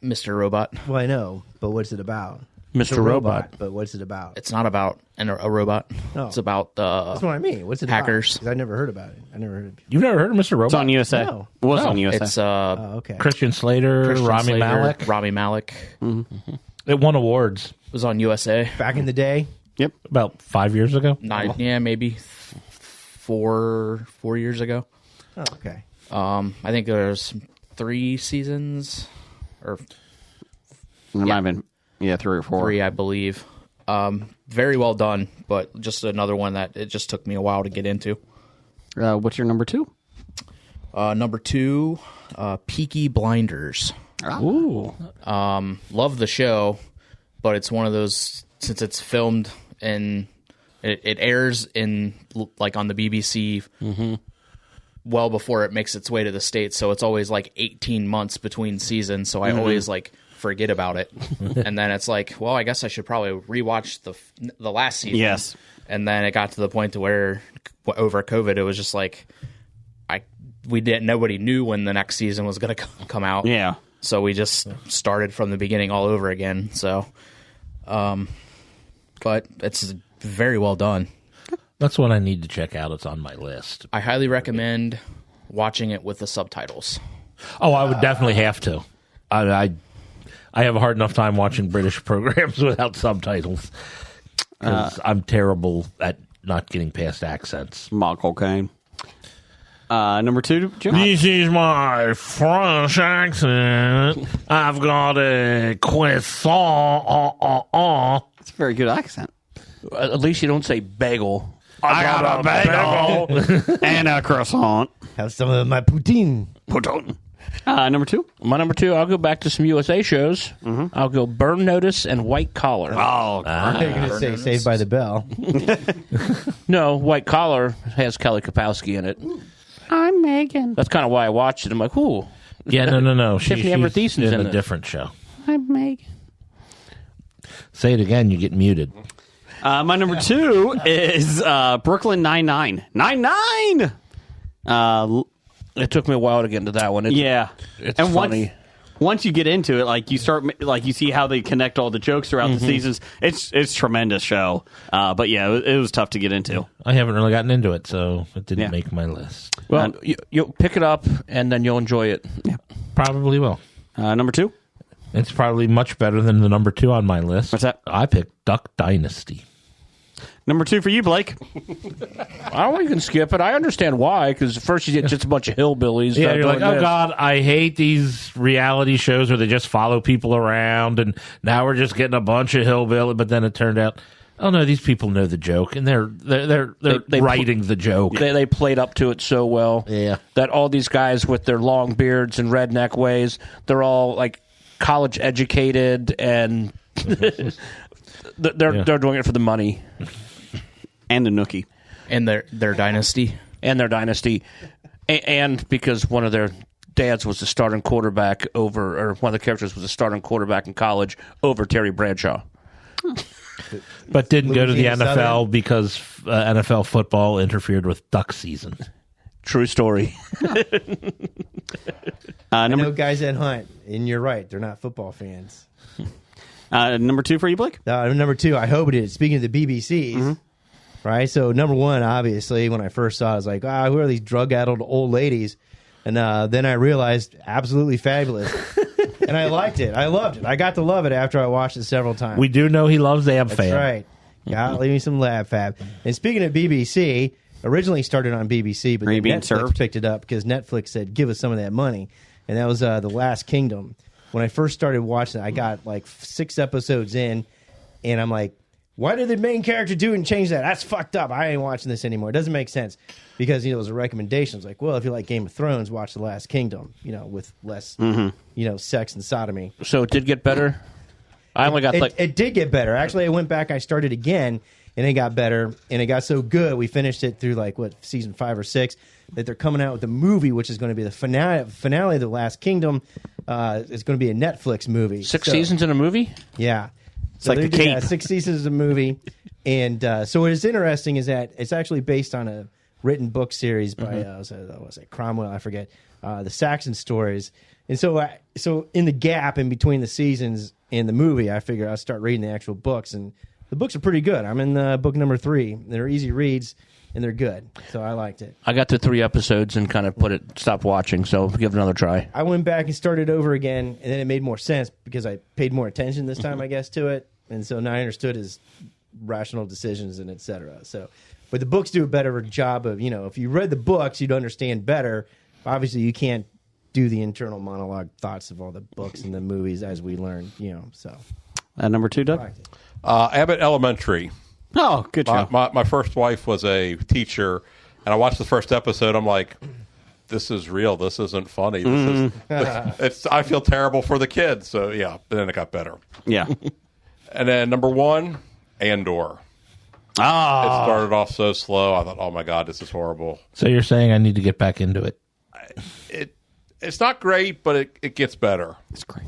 Mr. Robot. Well, I know, but what's it about? Mr. Robot. But what's it about? It's not about a robot. No. It's about that's what I mean. What's it hackers. About? I never heard about it. I never heard. You've never heard of Mr. Robot? It's on USA. No. It was on USA. It's okay. Christian Slater, Rami Malek. Rami Malek. Mm-hmm. It won awards. It was on USA back in the day. Yep, about 5 years ago. Maybe 4 years ago. Oh, okay. I think there's 3 seasons, or there might have been 3 or 4. 3, I believe. Very well done, but just another one that it just took me a while to get into. What's your number 2? Number 2, Peaky Blinders. Ooh. Love the show, but it's one of those, since it's filmed and it airs in on the BBC well before it makes its way to the States, so it's always 18 months between seasons, so I always forget about it. And then it's I guess I should probably rewatch the last season. Yes. And then it got to the point to where over COVID it was just nobody knew when the next season was going to come out. Yeah. So we just started from the beginning all over again. So but it's very well done. That's what I need to check out. It's on my list. I highly recommend watching it with the subtitles. Oh, I would definitely have to. I have a hard enough time watching British programs without subtitles because I'm terrible at not getting past accents. Mock cocaine. Number 2, Jim? This is my French accent. I've got a croissant. It's a very good accent. At least you don't say bagel. I got a bagel and a croissant. Have some of my poutine. Number 2? My number 2, I'll go back to some USA shows. I'll go Burn Notice and White Collar. Oh, I'm going to say Saved by the Bell. No, White Collar has Kelly Kapowski in it. I'm Megan. That's kind of why I watched it. I'm like, ooh. Yeah, no. Tiffany Amber She's Thiessen's in in a it. different show. I'm Megan. Say it again, you get muted. My number 2 is Brooklyn Nine-Nine. Nine-Nine! It took me a while to get into that one. It's and funny. Once you get into it, you start, you see how they connect all the jokes throughout the seasons. It's tremendous show. But yeah, it was tough to get into. I haven't really gotten into it, so it didn't make my list. Well, you'll pick it up, and then you'll enjoy it. Yeah. Probably will. Number 2? It's probably much better than the number 2 on my list. What's that? I picked Duck Dynasty. Number 2 for you, Blake. I don't think you can skip it. I understand why, because first you get just a bunch of hillbillies. Yeah, you're like, doing oh this. God, I hate these reality shows where they just follow people around, and now we're just getting a bunch of hillbilly. But then it turned out, oh no, these people know the joke, and they're writing the joke. They played up to it so well. Yeah. That all these guys with their long beards and redneck ways, they're all like college educated, and they're doing it for the money. And the Nookie. And their dynasty. And because one of their dads was the starting quarterback or one of the characters was a starting quarterback in college over Terry Bradshaw. But didn't go to the Louisiana NFL Southern? because NFL football interfered with duck season. True story. I know guys that hunt, and you're right. They're not football fans. Number 2 for you, Blake? Number 2, I hope it is. Speaking of the BBCs, right? So number 1, obviously, when I first saw it, I was like, who are these drug-addled old ladies? And then I realized, absolutely fabulous. And I liked it. I loved it. I got to love it after I watched it several times. We do know he loves Ab That's Fab. right. Gotta leave me some Lab Fab. And speaking of BBC, originally started on BBC, but Are you then being Netflix served? picked it up because Netflix said, give us some of that money. And that was The Last Kingdom. When I first started watching it, I got like 6 episodes in, and I'm like, why did the main character do it and change that? That's fucked up. I ain't watching this anymore. It doesn't make sense. Because, it was a recommendation. It's like, well, if you like Game of Thrones, watch The Last Kingdom, with less, sex and sodomy. So it did get better? I only got It did get better. Actually, I went back, I started again, and it got better. And it got so good, we finished it through season 5 or 6, that they're coming out with a movie, which is going to be the finale of The Last Kingdom. It's going to be a Netflix movie. 6 seasons in a movie? Yeah. It's like The Cape. 6 seasons of a movie. And so what is interesting is that it's actually based on a written book series by, was it Cromwell? I forget. The Saxon Stories. And so in the gap in between the seasons and the movie, I figured I'd start reading the actual books. And the books are pretty good. I'm in book number 3. They're easy reads, and they're good. So I liked it. I got to 3 episodes and kind of stopped watching, so give it another try. I went back and started over again, and then it made more sense because I paid more attention this time, I guess, to it. And so now I understood his rational decisions and et cetera. So, but the books do a better job of, if you read the books, you'd understand better. Obviously, you can't do the internal monologue thoughts of all the books and the movies as we learn, so. Number 2, Doug? Abbott Elementary. Oh, good show. My first wife was a teacher, and I watched the first episode. I'm like, this is real. This isn't funny. I feel terrible for the kids. So, yeah, but then it got better. Yeah. And then number 1, Andor. It started off so slow. I thought, oh, my God, this is horrible. So you're saying I need to get back into it? It's not great, but it gets better. It's great.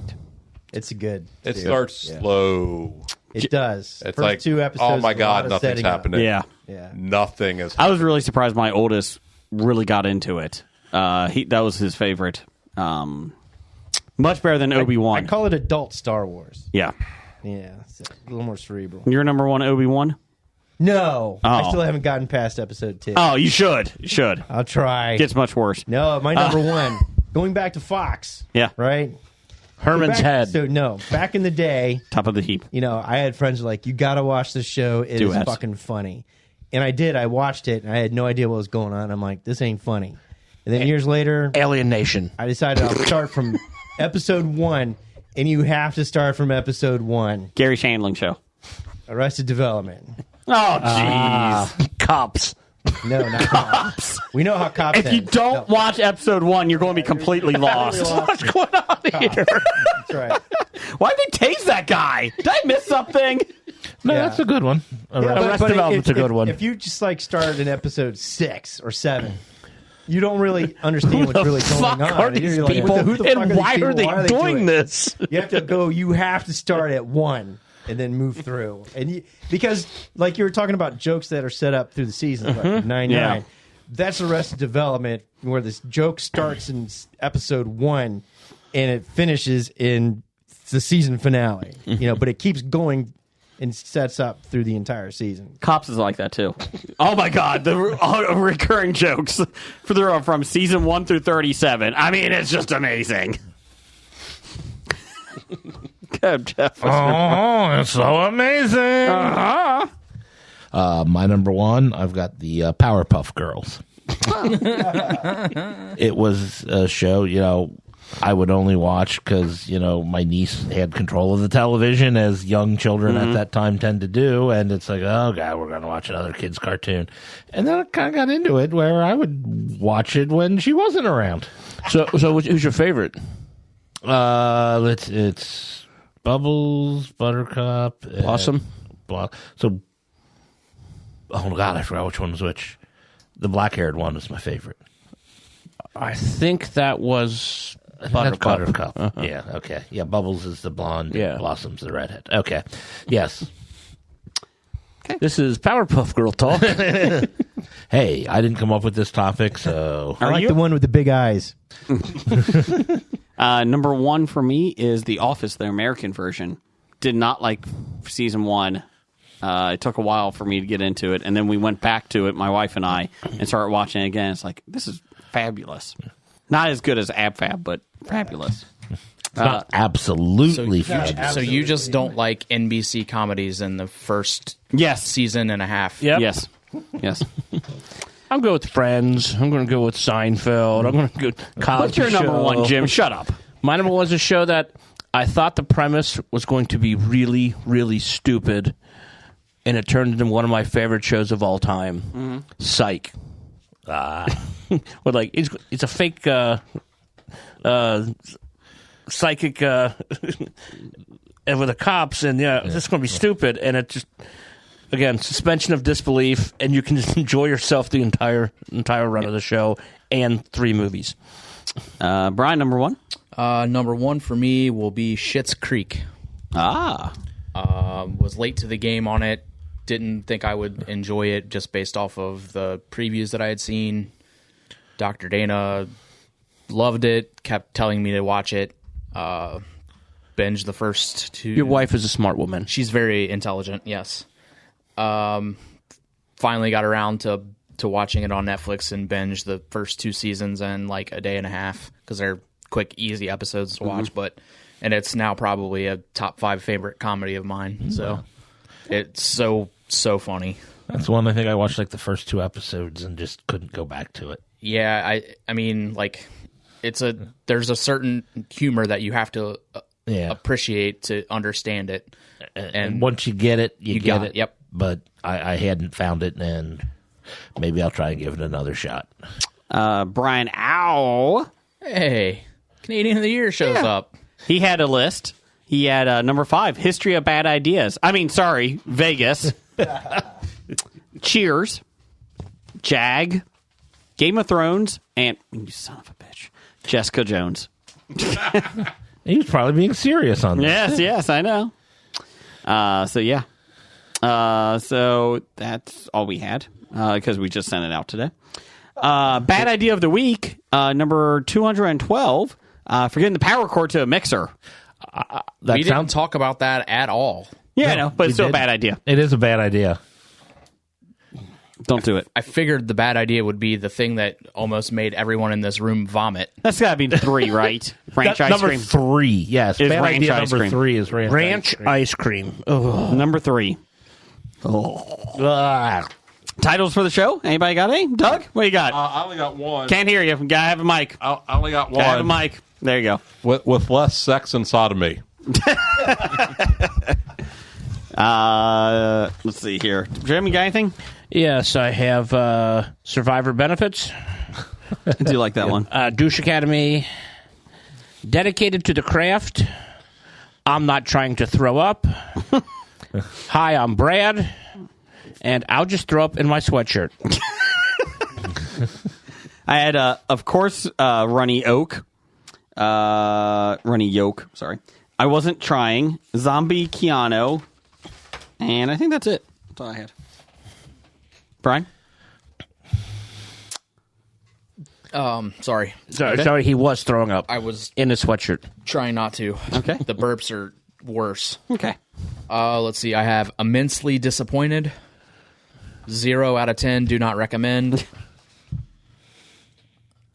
It's good. It starts slow. It does. It's First like, 2 episodes. oh, my a lot God, of nothing's setting up. happening. Yeah. Yeah. Nothing is I was really surprised my oldest really got into it. That was his favorite. Much better than Obi-Wan. I call it adult Star Wars. Yeah. Yeah. It's a little more cerebral. Your number 1, Obi-Wan? No. I Oh. still haven't gotten past episode 2. Oh, you should. You should. I'll try. Gets much worse. No, my number 1. Going back to Fox. Yeah. Right? Herman's Head. So, no. Back in the day, Top of the heap. I had friends like, you got to watch this show. It is Duets. fucking funny. And I did. I watched it, and I had no idea what was going on. I'm like, this ain't funny. And then years later, Alien Nation. I decided I'll start from episode 1, and you have to start from episode 1. Gary Shandling show. Arrested Development. Oh, jeez. Cops. No, not cops. We know how cops If you end. don't watch episode 1, you're going to be completely lost. What's going on here? That's right. Why'd they tase that guy? Did I miss something? No, Yeah. that's a good one. Arrested Development's a good one. If you just start in episode 6 or 7, you don't really understand what's really going on. Are these You're like, people, who the fuck and are these why people? are they doing this? You have to go. You have to start at 1 and then move through. And because, like you were talking about jokes that are set up through the seasons, like 9-9. Yeah. That's Arrested Development, where this joke starts in episode 1 and it finishes in the season finale. But it keeps going and sets up through the entire season. Cops is like that too. Oh my God, the recurring jokes from season 1 through 37. I mean, it's just amazing. Good, Jeff. Oh, it's so amazing. Uh-huh. My number one, I've got the Powerpuff Girls. It was a show, I would only watch because, my niece had control of the television, as young children at that time tend to do. And it's like, oh, God, we're going to watch another kid's cartoon. And then I kind of got into it where I would watch it when she wasn't around. So who's your favorite? It's Bubbles, Buttercup, Blossom. Oh, God, I forgot which one was which. The black-haired one was my favorite. I think that was Buttercup. Buttercup. Uh-huh. Yeah, okay. Yeah, Bubbles is the blonde. Yeah. Blossom's the redhead. Okay. Yes. Okay. This is Powerpuff Girl talk. Hey, I didn't come up with this topic, so... I like the one with the big eyes. Number one for me is The Office, the American version. Did not like season 1. It took a while for me to get into it, and then we went back to it, my wife and I, and started watching it again. It's like, this is fabulous. Not as good as AbFab, but fabulous. It's not absolutely fabulous. So you just don't like NBC comedies in the first season and a half? Yep. Yes. I'm going with Friends. I'm going to go with Seinfeld. I'm going to go Cosby What's your number Show. one, Jim? Shut up. My number one is a show that I thought the premise was going to be really, really stupid, and it turned into one of my favorite shows of all time. Psych. But like it's a fake psychic and with the cops, and it's going to be stupid, and it just again suspension of disbelief, and you can just enjoy yourself the entire run of the show and 3 movies. Brian, number one. Number one for me will be Schitt's Creek. Was late to the game on it. Didn't think I would enjoy it just based off of the previews that I had seen. Dr. Dana loved it, kept telling me to watch it. Binge the first 2. Your wife is a smart woman. She's very intelligent, yes. Finally got around to watching it on Netflix and binge the first 2 seasons in like a day and a half because they're quick, easy episodes to watch. And it's now probably a top 5 favorite comedy of mine. So it's so funny. That's one I think I watched like the first 2 episodes and just couldn't go back to it. Yeah, I mean, like there's a certain humor that you have to appreciate to understand it. And once you get it, you get it. Yep. But I hadn't found it, and maybe I'll try and give it another shot. Brian, ow. Hey, Canadian of the Year shows up. He had a list. He had number 5, History of Bad Ideas. Vegas. Cheers. Jag. Game of Thrones. And, you son of a bitch, Jessica Jones. He was probably being serious on this. Yes, I know. So that's all we had because we just sent it out today. Bad idea of the week, number 212, forgetting the power cord to a mixer. We didn't talk about that at all. Yeah, I know, but it's still a bad idea. It is a bad idea. Don't do it. I figured the bad idea would be the thing that almost made everyone in this room vomit. That's got to be 3, right? Ranch ice number cream. 3, yes. Is bad ranch idea ice number cream. 3 is Ranch ice cream. Number 3. Titles for the show? Anybody got any? Doug, what you got? I only got one. Can't hear you. Gotta have a mic. I only got one. Gotta have a mic. There you go. With less sex and sodomy. Let's see here. Jim, you got anything? Yes, I have Survivor Benefits. I do like that one. Douche Academy. Dedicated to the Craft. I'm Not Trying to Throw Up. Hi, I'm Brad. And I'll just throw up in my sweatshirt. I had, of course, Runny Yolk. Sorry. I Wasn't Trying. Zombie Keanu. And I think that's it. That's all I had. Brian? Sorry. Sorry, he was throwing up. I was in his sweatshirt. Trying not to. Okay. The burps are worse. Okay. Let's see. I have Immensely Disappointed. 0 out of 10. Do not recommend.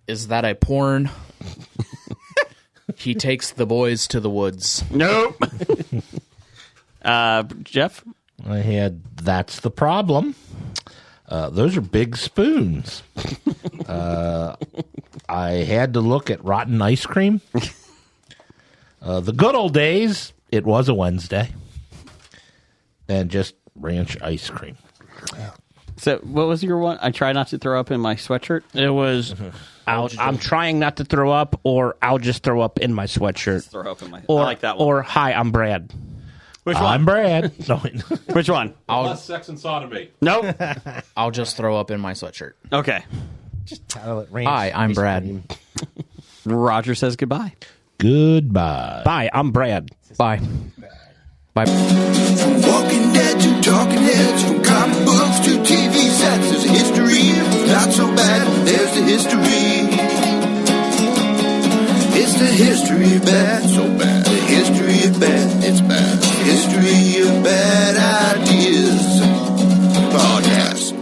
Is that a porn? He Takes the Boys to the Woods. Nope. Jeff? I had That's the problem. Those are big spoons. I had to look at rotten ice cream. The good old days, it was a Wednesday. And just ranch ice cream. So, what was your one? I try not to throw up in my sweatshirt. It was, I'm trying not to throw up, or I'll just throw up in my sweatshirt. Throw up in my. Or, I like that one. Or, hi, I'm Brad. Which one? I'm Brad. No, Which one? Less sex and sodomy. Nope. I'll just throw up in my sweatshirt. Okay. Hi, I'm Brad. Roger says goodbye. Goodbye. Bye, I'm Brad. Bye. Bye. From Walking Dead to Talking Heads, from comic books to TV sets, there's a history. Not so bad, there's the history. It's the history of bad, so bad. The history of bad, it's bad. The history of bad ideas. Podcast.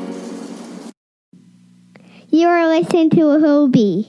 You are listening to a Hobie.